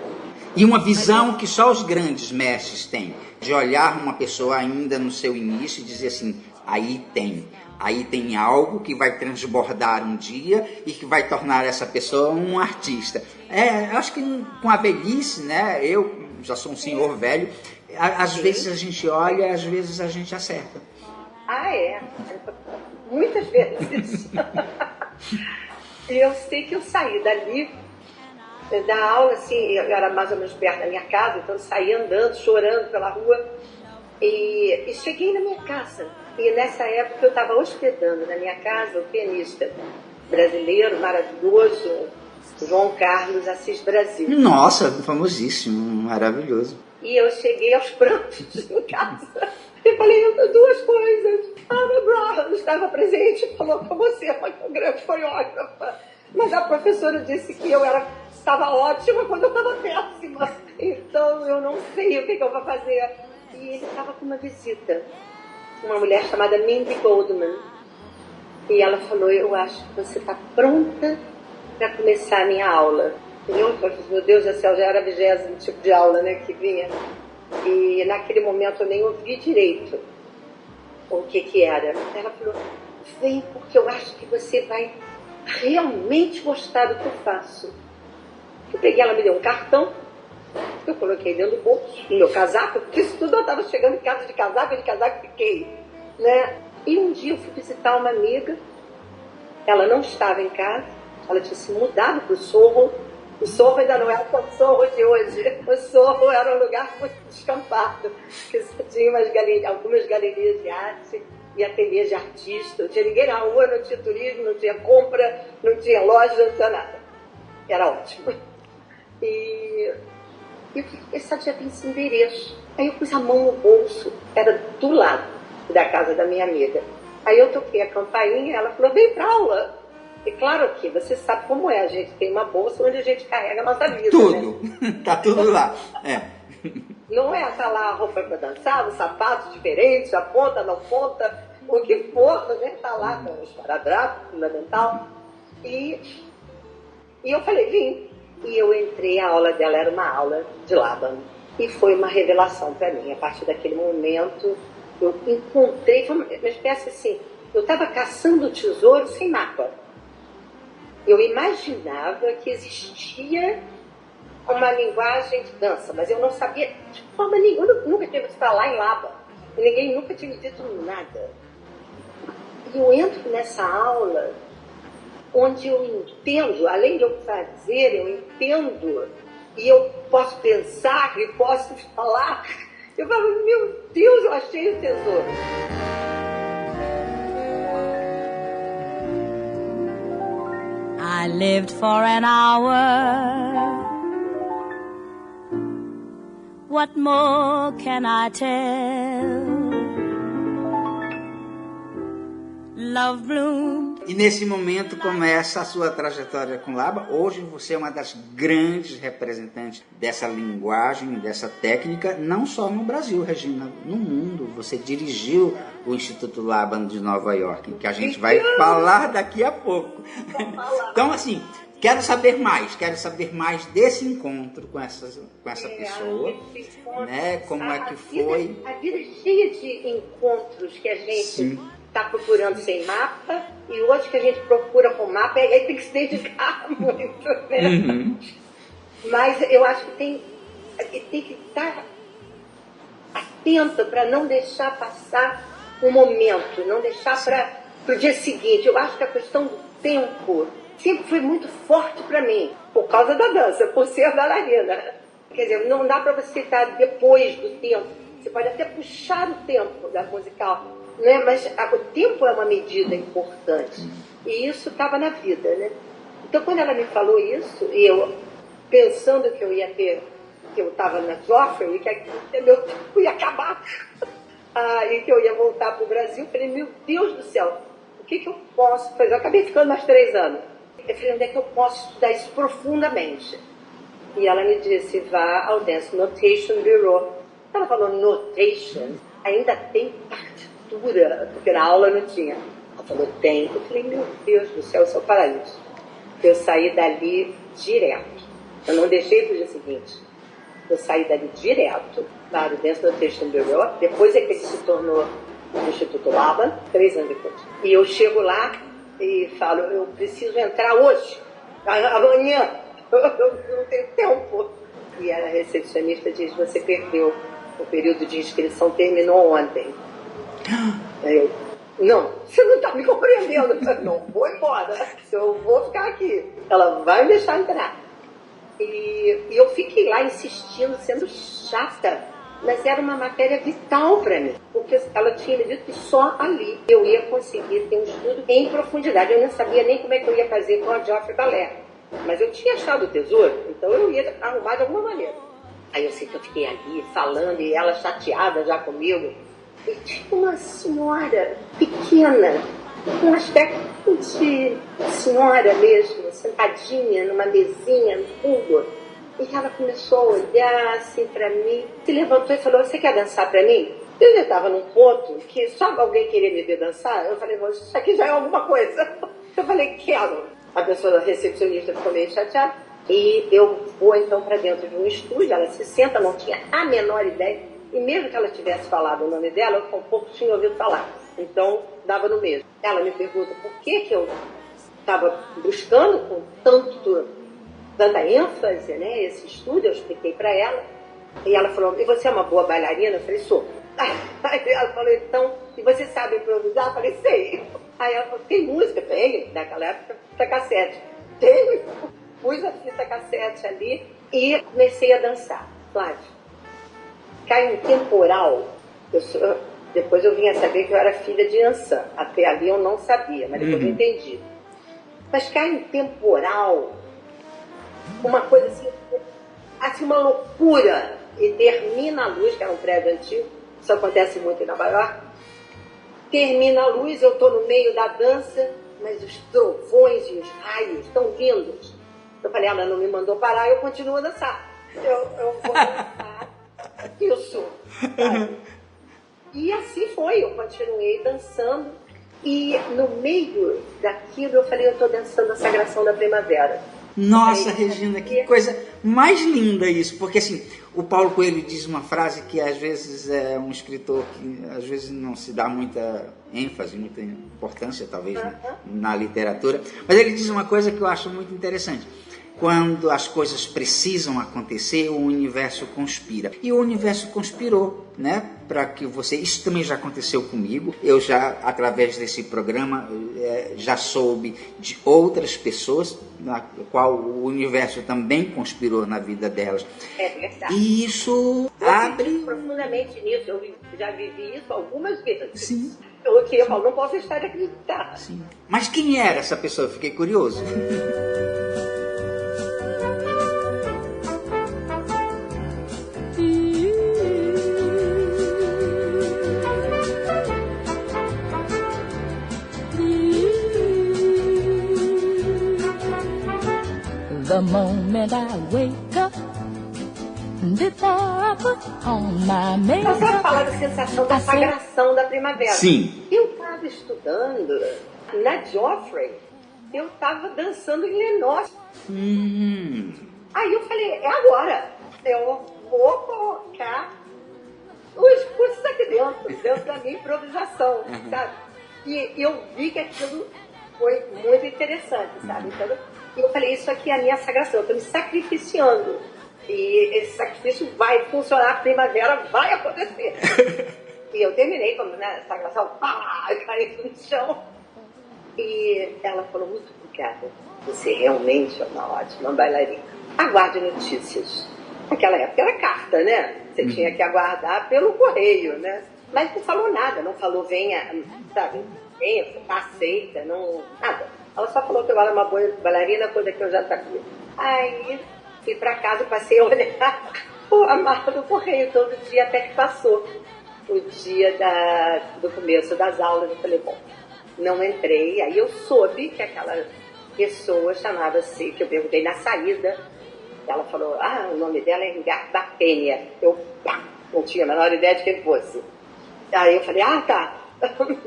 E uma visão que só os grandes mestres têm, de olhar uma pessoa ainda no seu início e dizer assim, aí tem algo que vai transbordar um dia e que vai tornar essa pessoa um artista. Acho que com a velhice, né, eu já sou um senhor velho, às vezes a gente olha, às vezes a gente acerta. Ah, é. Muitas vezes. E eu sei que eu saí dali, da aula, assim, eu era mais ou menos perto da minha casa, então eu saí andando, chorando pela rua, e cheguei na minha casa. E nessa época eu estava hospedando na minha casa o pianista brasileiro maravilhoso, João Carlos Assis Brasil. Nossa, famosíssimo, maravilhoso. E eu cheguei aos prantos em casa e falei duas coisas. A Ana Graham estava presente e falou que você é uma grande coreógrafa, mas a professora disse que eu estava ótima quando eu estava péssima. Então eu não sei o que eu vou fazer. E ele estava com uma visita, uma mulher chamada Mindy Goldman. E ela falou, eu acho que você está pronta para começar a minha aula. Eu falei, meu Deus do céu, já era 20º tipo de aula, né, que vinha. E naquele momento eu nem ouvi direito o que era. Ela falou, vem porque eu acho que você vai realmente gostar do que eu faço. Eu peguei, ela me deu um cartão, eu coloquei dentro do bolso, no meu casaco, porque isso tudo eu estava chegando em casa de casaco fiquei, né? E um dia eu fui visitar uma amiga, ela não estava em casa, ela tinha se mudado para o Sorro. O Sorro ainda não era como o Sorro de hoje. O Sorro era um lugar muito descampado, que só tinha algumas galerias de arte e ateliês de artista. Não tinha ninguém na rua, não tinha turismo, não tinha compra, não tinha loja, não tinha nada. Era ótimo. E eu só tinha esse endereço. Aí eu pus a mão no bolso, era do lado da casa da minha amiga. Aí eu toquei a campainha e ela falou, vem pra aula. E claro que você sabe como é, a gente tem uma bolsa onde a gente carrega a nossa vida. Tudo, né? Tá tudo lá. Não é, tá lá a roupa para dançar, os sapatos diferentes, a ponta, não ponta, o que for, né? Tá lá com o esparadrapo fundamental. E eu falei, vim. E eu entrei, a aula dela era uma aula de Laban. E foi uma revelação para mim. A partir daquele momento, eu encontrei, foi uma espécie assim, eu estava caçando tesouro sem mapa. Eu imaginava que existia uma linguagem de dança, mas eu não sabia de forma nenhuma. Eu nunca tinha visto falar em Laban. Ninguém nunca tinha me dito nada. E eu entro nessa aula onde eu entendo, além de eu fazer, eu entendo, e eu posso pensar, e posso falar. Eu falo, meu Deus, eu achei o tesouro. I lived for an hour. What more can I tell? Love bloomed. E nesse momento começa a sua trajetória com Laba. Hoje você é uma das grandes representantes dessa linguagem, dessa técnica, não só no Brasil, Regina, no mundo. Você dirigiu o Instituto Laban de Nova York, que a gente vai falar daqui a pouco. Então, assim, quero saber mais desse encontro com essa pessoa, né? Como é que foi? A vida é cheia de encontros que a gente está procurando sem mapa e outros que a gente procura com mapa, e aí tem que se dedicar muito, né? Uhum. Mas eu acho que tem que estar atento para não deixar passar um momento, não deixar para o dia seguinte. Eu acho que a questão do tempo sempre foi muito forte para mim, por causa da dança, por ser bailarina. Quer dizer, não dá para você estar depois do tempo. Você pode até puxar o tempo da musical, né? Mas o tempo é uma medida importante. E isso estava na vida, né? Então, quando ela me falou isso, e eu pensando que eu ia ter, que eu estava na Joffrey, que meu tempo ia acabar, e que eu ia voltar para o Brasil, eu falei, meu Deus do céu, o que eu posso fazer? Eu acabei ficando mais 3 anos. Eu falei, onde é que eu posso estudar isso profundamente? E ela me disse, vá ao Dance Notation Bureau. Ela falou, notation? Ainda tem partitura? Porque na aula não tinha. Ela falou, tem. Eu falei, meu Deus do céu, isso é o paraíso. Eu saí dali direto. Eu não deixei para o dia seguinte. Eu saí dali direto para o Dance Notation Bureau. Depois é que ele se tornou o Instituto Laban, 3 anos depois. E eu chego lá e falo, eu preciso entrar hoje, amanhã. Eu não tenho tempo. E a recepcionista diz, você perdeu. O período de inscrição terminou ontem. Eu, não, você não está me compreendendo. Não, vou embora. Eu vou ficar aqui. Ela vai me deixar entrar. E eu fiquei lá insistindo, sendo chata. Mas era uma matéria vital para mim. Porque ela tinha me dito que só ali eu ia conseguir ter um estudo em profundidade. Eu não sabia nem como é que eu ia fazer com a Joffrey Ballet. Mas eu tinha achado o tesouro, então eu ia arrumar de alguma maneira. Aí eu sei que eu fiquei ali falando e ela chateada já comigo. E tinha uma senhora pequena, com um aspecto de senhora mesmo, sentadinha numa mesinha no fundo. E ela começou a olhar assim pra mim, se levantou e falou, você quer dançar pra mim? Eu já estava num ponto que só alguém queria me ver dançar. Eu falei, isso aqui já é alguma coisa. Eu falei, quero. A pessoa recepcionista ficou meio chateada. E eu vou então para dentro de um estúdio, ela se senta, não tinha a menor ideia. E mesmo que ela tivesse falado o nome dela, eu um pouco tinha ouvido falar. Então, dava no mesmo. Ela me pergunta por que eu estava buscando com tanta ênfase, né, esse estúdio. Eu expliquei para ela. E ela falou, e você é uma boa bailarina? Eu falei, sou. Aí ela falou, então, e você sabe improvisar? Eu falei, sei. Aí ela falou, tem música? Tem, naquela época, fita cassete. Tem. Pus a fita cassete ali e comecei a dançar. Flávio, cai um temporal. Depois eu vim a saber que eu era filha de Ansan. Até ali eu não sabia, mas depois eu entendi. Mas cai um temporal, uma coisa assim, uma loucura. E termina a luz, que era um prédio antigo, isso acontece muito em Nova York. Termina a luz, eu estou no meio da dança, mas os trovões e os raios estão lindos. Eu falei, ela não me mandou parar, eu continuo a dançar. Eu vou dançar isso. Sabe? E assim foi, eu continuei dançando. E no meio daquilo eu falei, eu estou dançando a Sagração da Primavera. Nossa, Regina, que coisa mais linda isso. Porque assim, o Paulo Coelho diz uma frase que às vezes é um escritor que às vezes não se dá muita ênfase, muita importância talvez na literatura. Mas ele diz uma coisa que eu acho muito interessante. Quando as coisas precisam acontecer, o universo conspira. E o universo conspirou, né? Para que você... Isso também já aconteceu comigo. Eu já, através desse programa, já soube de outras pessoas, na qual o universo também conspirou na vida delas. É verdade. E isso eu abre... profundamente nisso. Eu já vivi isso algumas vezes. Sim. O que eu falo, não posso deixar de acreditar. Sim. Mas quem era essa pessoa? Eu fiquei curioso. The moment I wake up, before I put on my Então, você makeup, falar da sensação da sagração da primavera. Sim. Eu estava estudando na Joffrey, eu estava dançando em Lenox. Aí eu falei, é agora, eu vou colocar os cursos aqui dentro da minha improvisação, sabe? E eu vi que aquilo foi muito interessante, sabe? Então, eu falei, isso aqui é a minha sagração, eu estou me sacrificiando. E esse sacrifício vai funcionar, a primavera vai acontecer. E eu terminei com a sagração, caindo no chão. E ela falou, muito obrigada, você realmente é uma ótima bailarina. Aguarde notícias. Naquela época era carta, né? Você tinha que aguardar pelo correio, né? Mas não falou nada, não falou venha, sabe? Venha, você tá aceita, não, nada. Ela só falou que eu era uma boa bailarina, coisa que eu já sabia. Aí fui pra casa, passei a olhar a marca do correio todo dia até que passou o dia do começo das aulas. Eu falei, bom, não entrei. Aí eu soube que aquela pessoa chamava-se, que eu perguntei na saída, ela falou, o nome dela é Bartênia. Eu não tinha a menor ideia de quem fosse. Aí eu falei, tá.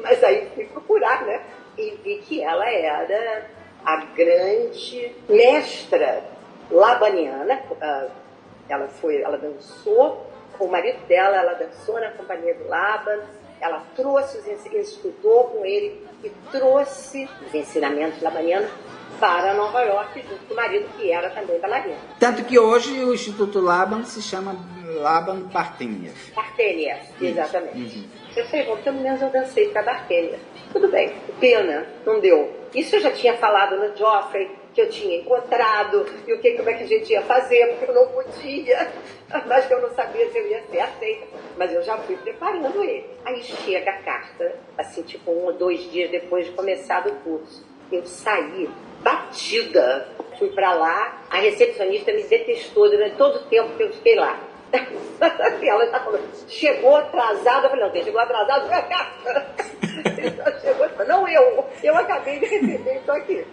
Mas aí fui procurar, né? E vi que ela era a grande mestra labaniana. Ela dançou com o marido dela, ela dançou na companhia do Laban, ela trouxe estudou com ele e trouxe os ensinamentos labanianos para Nova York, junto com o marido, que era também bailarino. Tanto que hoje o Instituto Laban se chama Laban Bartenieff. Bartenieff, exatamente. Eu falei, bom, pelo menos eu dancei para Bartenieff. Tudo bem, pena, não deu. Isso eu já tinha falado no Joffrey, que eu tinha encontrado, e como é que a gente ia fazer, porque eu não podia, mas que eu não sabia se eu ia ser aceita. Mas eu já fui preparando ele. Aí chega a carta, assim, tipo 1 ou 2 dias depois de começar o curso. Eu saí batida. Fui pra lá, a recepcionista me detestou durante todo o tempo que eu fiquei lá. Ela já falou, chegou atrasada. Eu falei, não, quem chegou atrasado foi a carta. Chegou, não eu acabei de receber isso aqui.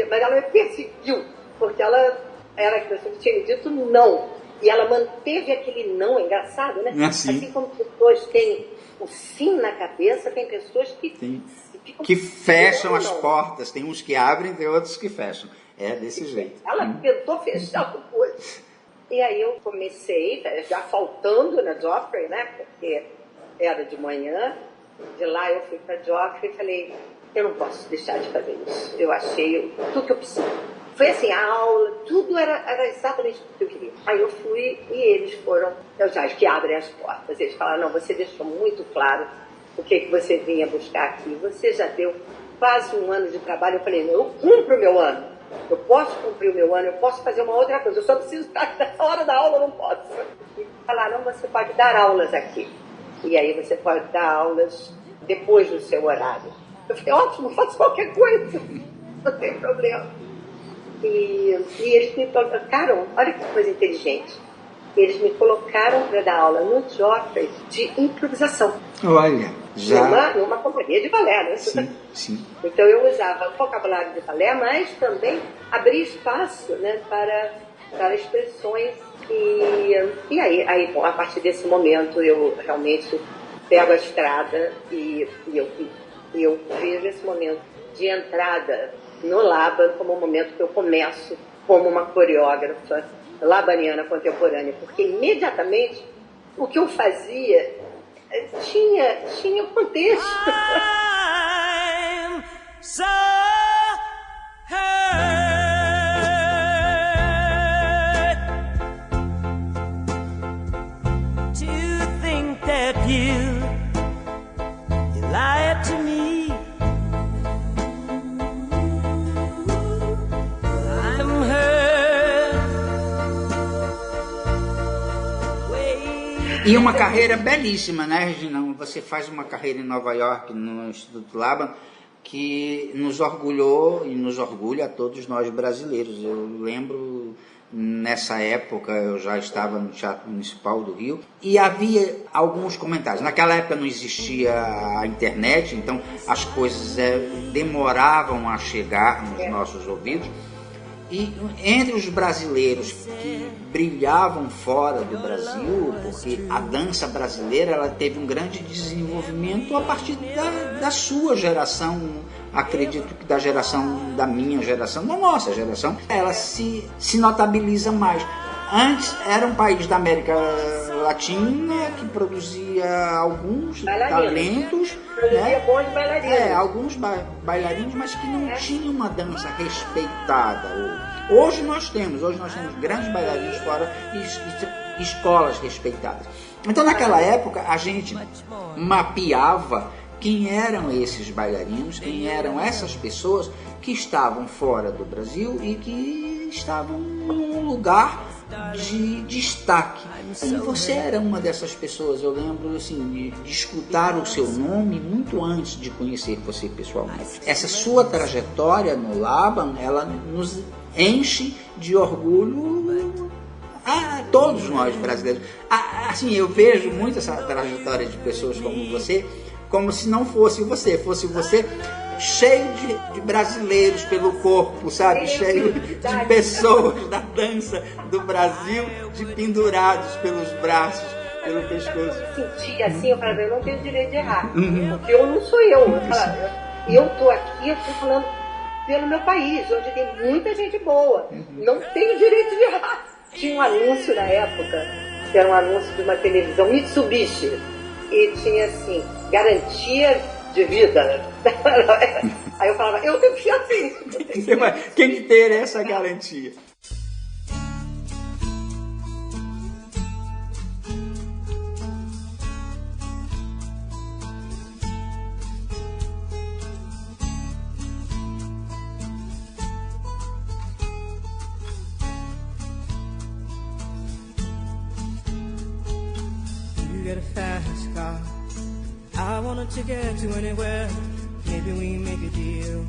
Mas ela me perseguiu, porque ela era a pessoa que tinha me dito não. E ela manteve aquele não, é engraçado, né? Assim como pessoas têm o sim na cabeça, tem pessoas que fecham as portas. Tem uns que abrem, tem outros que fecham. É desse jeito. Ela tentou fechar depois. E aí eu comecei, já faltando na Joffrey, né? Porque era de manhã. De lá eu fui para Joffrey e falei, eu não posso deixar de fazer isso. Eu achei tudo que eu preciso. Foi assim, a aula, tudo era exatamente o que eu queria. Aí eu fui e eles foram, que abrem as portas. Eles falaram, não, você deixou muito claro o que você vinha buscar aqui. Você já deu quase 1 ano de trabalho. Eu falei, não, eu cumpro o meu ano. Eu posso cumprir o meu ano, eu posso fazer uma outra coisa. Eu só preciso estar nessa hora da aula, eu não posso. E falaram, não, você pode dar aulas aqui. E aí você pode dar aulas depois do seu horário. Eu falei, ótimo, faço qualquer coisa. Não tem problema. E eles me colocaram, olha que coisa inteligente, eles me colocaram para dar aula no Joffrey de improvisação. Olha, já... Numa companhia de balé, né? Sim. Então eu usava o vocabulário de balé, mas também abria espaço, né, para expressões. E aí, bom, a partir desse momento eu realmente pego a estrada e eu vejo esse momento de entrada no Laban como um momento que eu começo como uma coreógrafa labaniana contemporânea, porque imediatamente o que eu fazia tinha contexto. I'm so hurt to think that you lied to me. I'm hurt. E uma carreira belíssima, né, Regina? Você faz uma carreira em Nova York, no Instituto Laban, que nos orgulhou e nos orgulha a todos nós brasileiros. Eu lembro, nessa época, eu já estava no Teatro Municipal do Rio e havia alguns comentários. Naquela época não existia a internet, então as coisas demoravam a chegar nos nossos ouvidos. E entre os brasileiros que brilhavam fora do Brasil, porque a dança brasileira ela teve um grande desenvolvimento a partir da sua geração, acredito que da geração, da minha geração, da nossa geração, ela se notabiliza mais. Antes era um país da América Latina que produzia alguns talentos, produzia bons bailarinos. Alguns bailarinos, mas que não tinham uma dança respeitada. Hoje nós temos grandes bailarinos fora e escolas respeitadas. Então naquela época a gente mapeava quem eram esses bailarinos, quem eram essas pessoas que estavam fora do Brasil e que estavam num lugar de destaque. E você era uma dessas pessoas. Eu lembro assim, de escutar o seu nome muito antes de conhecer você pessoalmente. Essa sua trajetória no Laban, ela nos enche de orgulho a todos nós brasileiros. Assim, eu vejo muito essa trajetória de pessoas como você, como se não fosse você cheio de brasileiros pelo corpo, sabe? Cheio de pessoas da dança do Brasil, de pendurados pelos braços, pelo pescoço. Eu sentia assim, eu falava, eu não tenho direito de errar, porque eu não sou eu. E eu estou aqui, eu estou falando pelo meu país, onde tem muita gente boa. Não tenho direito de errar. Tinha um anúncio na época, que era um anúncio de uma televisão, Mitsubishi, e tinha assim, garantia de vida. Aí eu falava, eu tenho que ser assim. Tem que ter essa garantia. You get a fast car, I want a ticket to anywhere. Maybe we make a deal.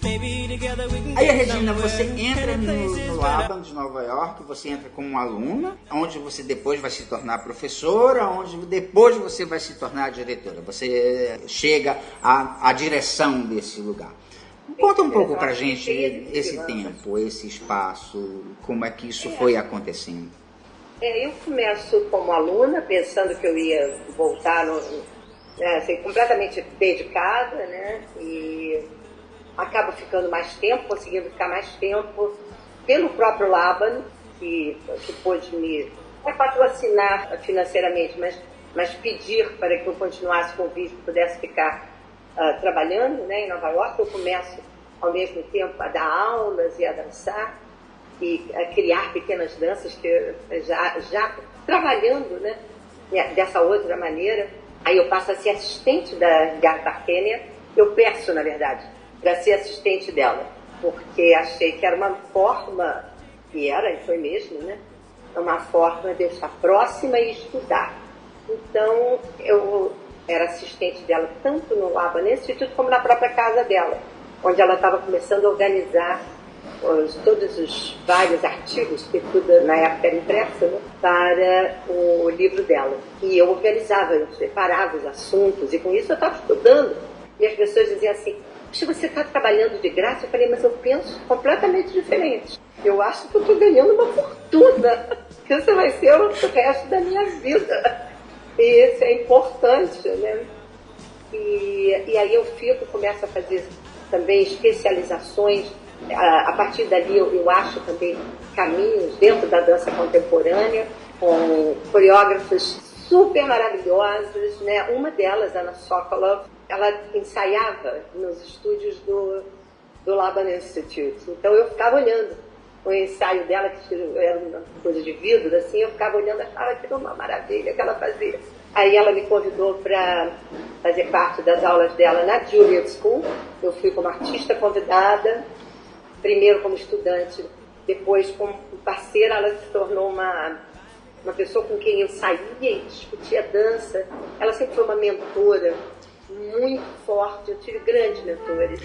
Maybe together we can. Aí, Regina, você entra no Laban de Nova York, você entra como uma aluna, onde você depois vai se tornar professora, onde depois você vai se tornar diretora. Você chega à direção desse lugar. Conta um pouco pra gente esse tempo, esse espaço, como é que isso foi acontecendo. Eu começo como aluna, pensando que eu ia voltar assim, completamente dedicada, né? E acabo ficando mais tempo, conseguindo ficar mais tempo pelo próprio Laban, que pôde me patrocinar financeiramente, mas pedir para que eu continuasse com o vídeo, pudesse ficar trabalhando, né, em Nova York. Eu começo ao mesmo tempo a dar aulas e a dançar e a criar pequenas danças, que já trabalhando, né, dessa outra maneira. Aí eu passo a ser assistente da Garta Kenya. Eu peço, na verdade, para ser assistente dela, porque achei que era uma forma, e foi mesmo, né? Uma forma de eu estar próxima e estudar. Então, eu era assistente dela tanto no Laban Institute como na própria casa dela, onde ela estava começando a organizar todos os vários artigos, que tudo na época era impresso, né, para o livro dela. E eu organizava, eu separava os assuntos, e com isso eu estava estudando. E as pessoas diziam assim, poxa, você está trabalhando de graça? Eu falei, mas eu penso completamente diferente. Eu acho que eu estou ganhando uma fortuna, que isso vai ser o resto da minha vida. E isso é importante, né? E aí eu começo a fazer também especializações. A partir dali eu acho também caminhos dentro da dança contemporânea, com coreógrafos super maravilhosos, né? Uma delas, Anna Sokolov, ela ensaiava nos estúdios do Laban Institute. Então eu ficava olhando o ensaio dela, que era uma coisa de vidro, assim, eu ficava olhando, achava que era uma maravilha que ela fazia. Aí ela me convidou para fazer parte das aulas dela na Juilliard School. Eu fui como artista convidada, primeiro como estudante, depois como parceira. Ela se tornou uma uma pessoa com quem eu saía e discutia dança. Ela sempre foi uma mentora muito forte, eu tive grandes mentores.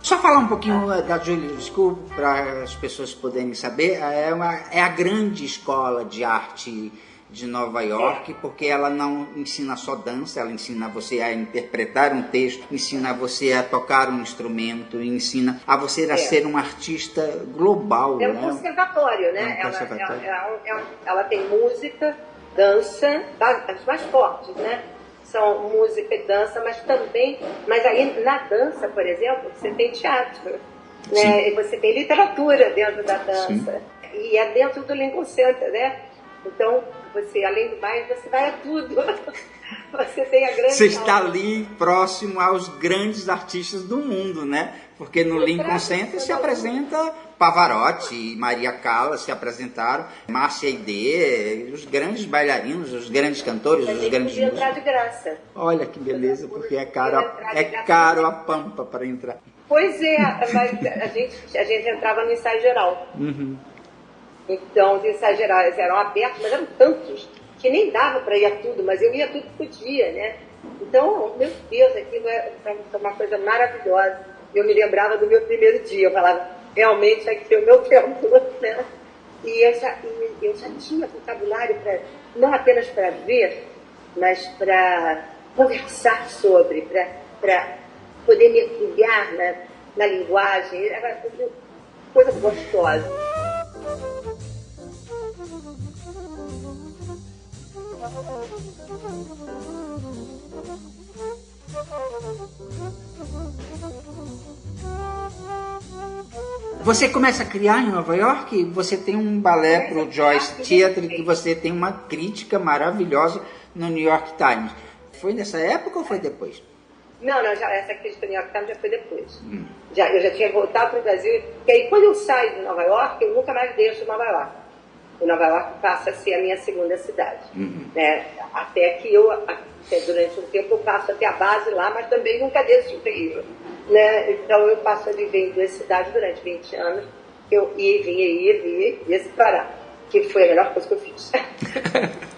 Só falar um pouquinho da Juilliard School, para as pessoas poderem saber, é a grande escola de arte de Nova York, porque ela não ensina só dança, ela ensina você a interpretar um texto, ensina você a tocar um instrumento, ensina a você a ser um artista global. É um conservatório, né? Ela tem música, dança, as mais fortes, né? São música e dança, mas aí na dança, por exemplo, você tem teatro, né? E você tem literatura dentro da dança. Sim. E é dentro do Lincoln Center, né? Então, você, além do mais, você vai a tudo. Você tem a grande... Você está ali próximo aos grandes artistas do mundo, né? Porque no Lincoln Center se apresenta Pavarotti, Maria Callas se apresentaram, Márcia Aidê, os grandes bailarinos, os grandes cantores, os grandes músicos. Entrar de graça. Olha que beleza, porque é caro a pampa para entrar. Pois é, mas a gente entrava no ensaio geral. Uhum. Então, os ensaios gerais eram abertos, mas eram tantos que nem dava para ir a tudo, mas eu ia a tudo que podia, né? Então, meu Deus, aquilo é uma coisa maravilhosa. Eu me lembrava do meu primeiro dia, eu falava, realmente aqui é o meu tempo, né? E eu já tinha vocabulário não apenas para ver, mas para conversar sobre, para poder mergulhar na linguagem. Era coisa gostosa. Você começa a criar em Nova York, você tem um balé para o Joyce Theatre, que você tem uma crítica maravilhosa no New York Times. Foi nessa época ou foi depois? Não, essa crítica do New York Times já foi depois. Eu já tinha voltado para o Brasil, e aí quando eu saio de Nova York, eu nunca mais deixo Nova York. E Nova York passa a ser a minha segunda cidade. Né? Até que durante um tempo eu passo até a base lá, mas também nunca deixo de ir. Né? Então eu passo a viver em duas cidades durante 20 anos. Eu ia se parar, que foi a melhor coisa que eu fiz.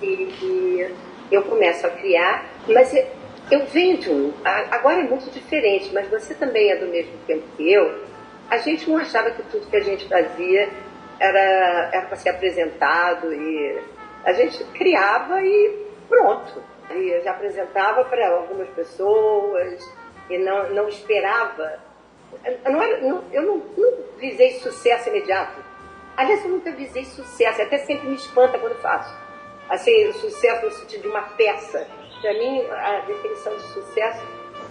e eu começo a criar, mas eu venho agora é muito diferente, mas você também é do mesmo tempo que eu. A gente não achava que tudo que a gente fazia era para ser apresentado, e a gente criava e pronto. E eu já apresentava para algumas pessoas e não esperava. Eu não visei sucesso imediato. Aliás, eu nunca visei sucesso, até sempre me espanta quando faço. Assim, o sucesso no sentido de uma peça. Para mim, a definição de sucesso,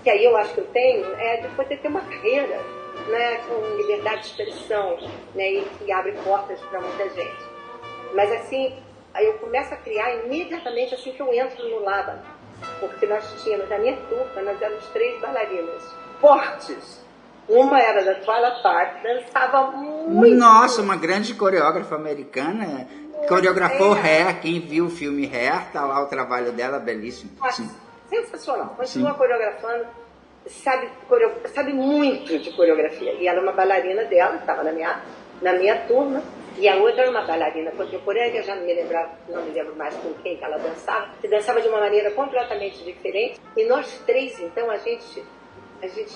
que aí eu acho que eu tenho, é de poder ter uma carreira, né, com liberdade de expressão, né, e que abre portas para muita gente. Mas assim, aí eu começo a criar imediatamente assim que eu entro no Laban, porque nós tínhamos, na minha turma, nós éramos 3 bailarinas fortes. Uma era da Twyla Tharp, dançava muito. Nossa, uma grande coreógrafa americana, coreografou Hair. Quem viu o filme Hair, tá lá o trabalho dela, belíssimo. Sim. Sensacional, continua coreografando. Sabe muito de coreografia. E ela é uma bailarina dela, estava na minha turma, e a outra era uma bailarina contemporânea, que eu já não me lembro mais com quem que ela dançava, que dançava de uma maneira completamente diferente. E nós 3, então, a gente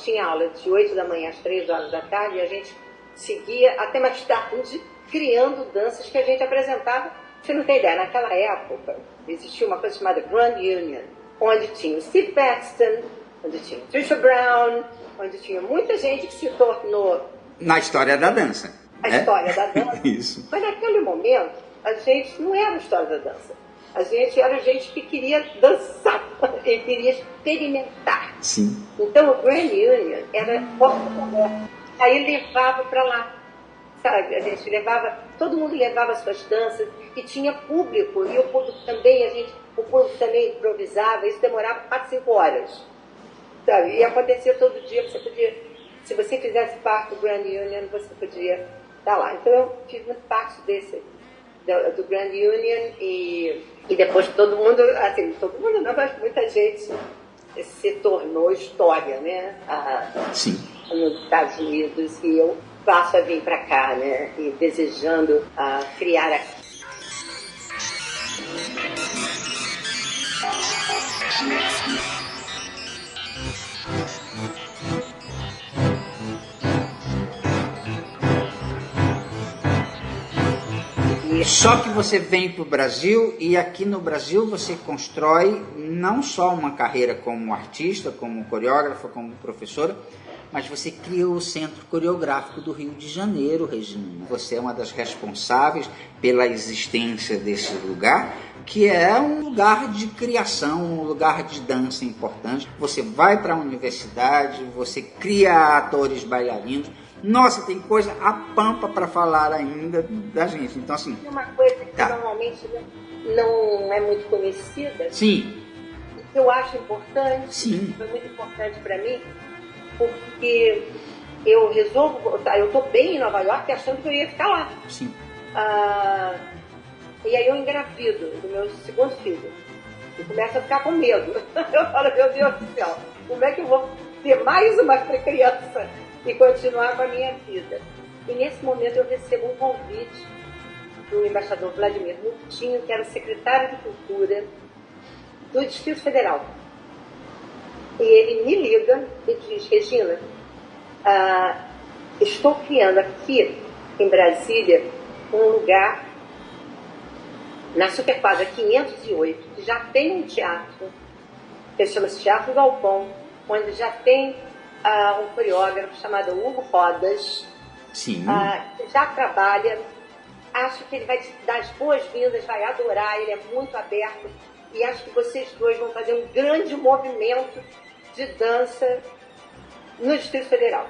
tinha aula de 8 da manhã às 3 horas da tarde, e a gente seguia até mais tarde, criando danças que a gente apresentava. Você não tem ideia, naquela época existia uma coisa chamada Grand Union, onde tinha o Steve Paxton, onde tinha Trisha Brown, onde tinha muita gente que se tornou... Na história da dança. História da dança. Isso. Mas naquele momento, a gente não era a história da dança. A gente era gente que queria dançar, que queria experimentar. Sim. Então, o Grand Union era porta-aberta. Aí levava para lá, sabe? A gente levava, todo mundo levava suas danças, e tinha público, e o público também, o público também improvisava, isso demorava 4, 5 horas. Sabe? E acontecia todo dia, você podia, se você fizesse parte do Grand Union, você podia estar lá. Então eu fiz muito parte do Grand Union e depois todo mundo não, mas muita gente se tornou história, né? Sim. Nos Estados Unidos, e eu passo a vir para cá, né? E desejando criar aqui. Só que você vem para o Brasil e aqui no Brasil você constrói não só uma carreira como artista, como coreógrafa, como professora, mas você cria o Centro Coreográfico do Rio de Janeiro, Regina. Você é uma das responsáveis pela existência desse lugar, que é um lugar de criação, um lugar de dança importante. Você vai para a universidade, você cria atores bailarinos. Nossa, tem coisa a pampa para falar ainda da gente. Então, assim... Uma coisa que normalmente não é muito conhecida. Sim. Que eu acho importante. Sim. Foi muito importante para mim, porque eu resolvo voltar. Eu estou bem em Nova York achando que eu ia ficar lá. Sim. E aí eu engravido do meu segundo filho. E começo a ficar com medo. Eu falo, meu Deus do céu, como é que eu vou ter mais uma criança e continuar com a minha vida? E nesse momento eu recebo um convite do embaixador Vladimir Murtinho, que era o secretário de Cultura do Distrito Federal. E ele me liga e diz: Regina, estou criando aqui em Brasília um lugar na Superquadra 508, que já tem um teatro, que chama-se Teatro Galpão, onde já tem um coreógrafo chamado Hugo Rodas. Sim. Que já trabalha. Acho que ele vai te dar as boas-vindas, vai adorar, ele é muito aberto. E acho que vocês dois vão fazer um grande movimento de dança no Distrito Federal.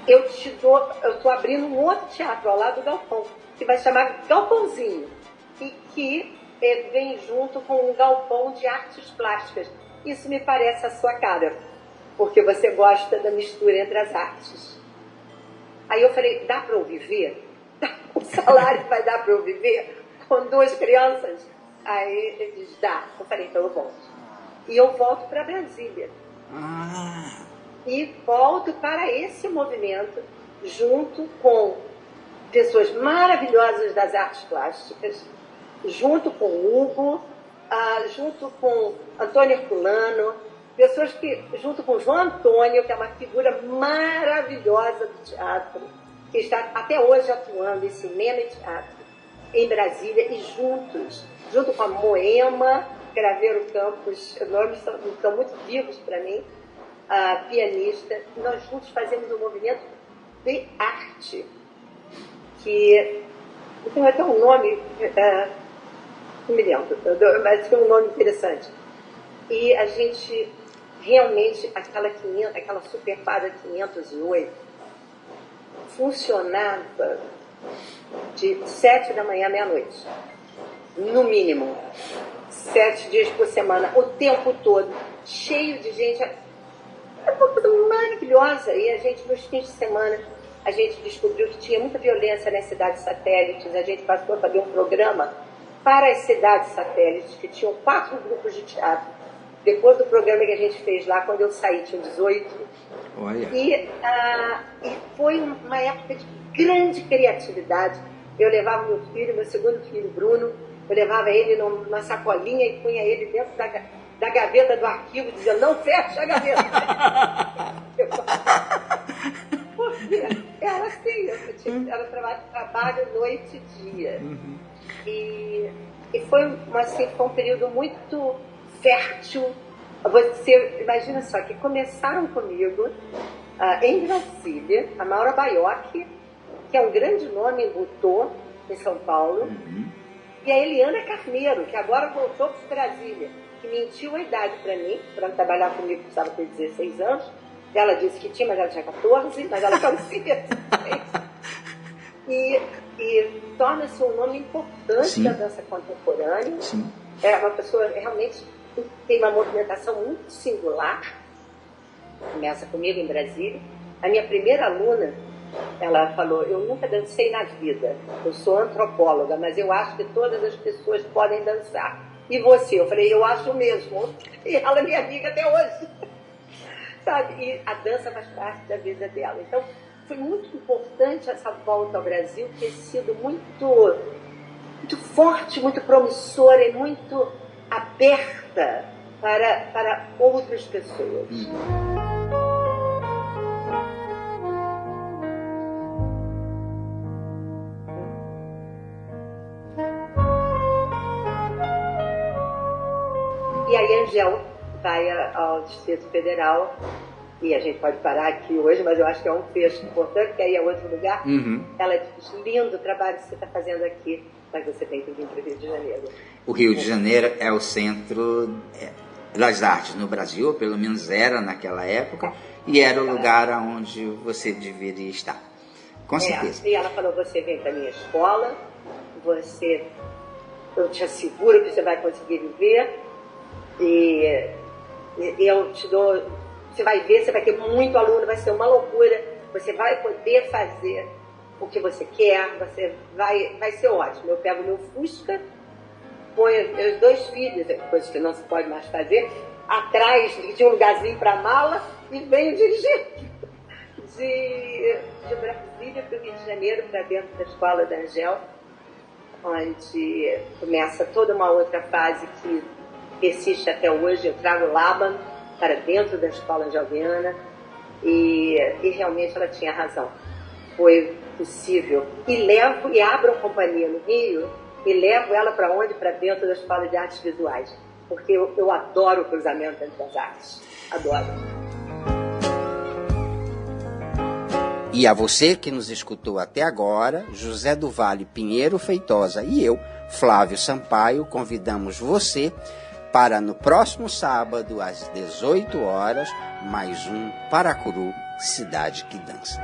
Eu estou abrindo um outro teatro ao lado do Galpão, que vai chamar Galpãozinho, e que vem junto com um galpão de artes plásticas. Isso me parece a sua cara, porque você gosta da mistura entre as artes. Aí eu falei, dá para eu viver? O salário vai dar para eu viver com 2 crianças? Aí ele diz, dá. Eu falei, então eu volto. E eu volto para Brasília. E volto para esse movimento, junto com pessoas maravilhosas das artes plásticas, junto com o Hugo, junto com Antônio Herculano, pessoas que, junto com João Antônio, que é uma figura maravilhosa do teatro, que está até hoje atuando em cinema e teatro em Brasília, e junto com a Moema Craveiro Campos, nomes estão muito vivos para mim, a pianista, nós juntos fazemos um movimento de arte, que tem até um nome, não me lembro, mas tem um nome interessante. E a gente realmente, aquela Superquadra 508 funcionava de 7 da manhã à meia-noite, no mínimo, 7 dias por semana, o tempo todo, cheio de gente. É uma coisa maravilhosa. E a gente, nos fins de semana, a gente descobriu que tinha muita violência nas cidades satélites. A gente passou a fazer um programa para as cidades satélites, que tinham 4 grupos de teatro. Depois do programa que a gente fez lá, quando eu saí, tinha 18. Olha. E foi uma época de grande criatividade. Eu levava meu filho, meu segundo filho, Bruno, eu levava ele numa sacolinha e punha ele dentro da gaveta do arquivo, dizendo, não fecha a gaveta. Porque era assim, ela trabalha noite e dia. E foi um período muito fértil. Você imagina só que começaram comigo em Brasília, a Maura Baiocchi, que é um grande nome em Butô, em São Paulo, e a Eliana Carneiro, que agora voltou para Brasília, que mentiu a idade para mim, para trabalhar comigo, precisava ter 16 anos. Ela disse que tinha, mas ela tinha 14, mas ela parecia 16. E torna-se um nome importante Sim. da dança contemporânea. Sim. É uma pessoa realmente tem uma movimentação muito singular. Começa comigo em Brasília. A minha primeira aluna Ela falou, eu nunca dancei na vida, eu sou antropóloga, mas eu acho que todas as pessoas podem dançar. E você? Eu falei, eu acho mesmo. E ela é minha amiga até hoje. Sabe? E a dança faz parte da vida dela. Então, foi muito importante essa volta ao Brasil, ter sido muito forte, muito promissora e muito aberta para outras pessoas. E aí a Angel vai ao Distrito Federal, e a gente pode parar aqui hoje, mas eu acho que é um fecho importante, que aí é outro lugar. Ela diz, lindo o trabalho que você está fazendo aqui, mas você tem que vir para o Rio de Janeiro. O Rio de Janeiro é o centro das artes no Brasil, pelo menos era naquela época, e era o lugar onde você deveria estar. Com certeza. E ela falou, você vem para a minha escola, eu te asseguro que você vai conseguir viver, e eu te dou, você vai ver, você vai ter muito aluno, vai ser uma loucura, você vai poder fazer o que você quer, você vai ser ótimo. Eu pego meu Fusca, ponho meus 2 filhos, coisas que não se pode mais fazer, atrás de um lugarzinho para mala e venho dirigindo de Brasília para o Rio de Janeiro, para dentro da escola da Angel, onde começa toda uma outra fase que persiste até hoje. Eu trago Laban para dentro da escola angeliana e realmente ela tinha razão. Foi possível. E abro a companhia no Rio e levo ela para onde? Para dentro da escola de artes visuais. Porque eu adoro o cruzamento entre as artes. Adoro. E a você que nos escutou até agora, José do Vale Pinheiro Feitosa e eu, Flávio Sampaio, convidamos você para no próximo sábado, às 18 horas, mais um Paracuru, Cidade que Dança.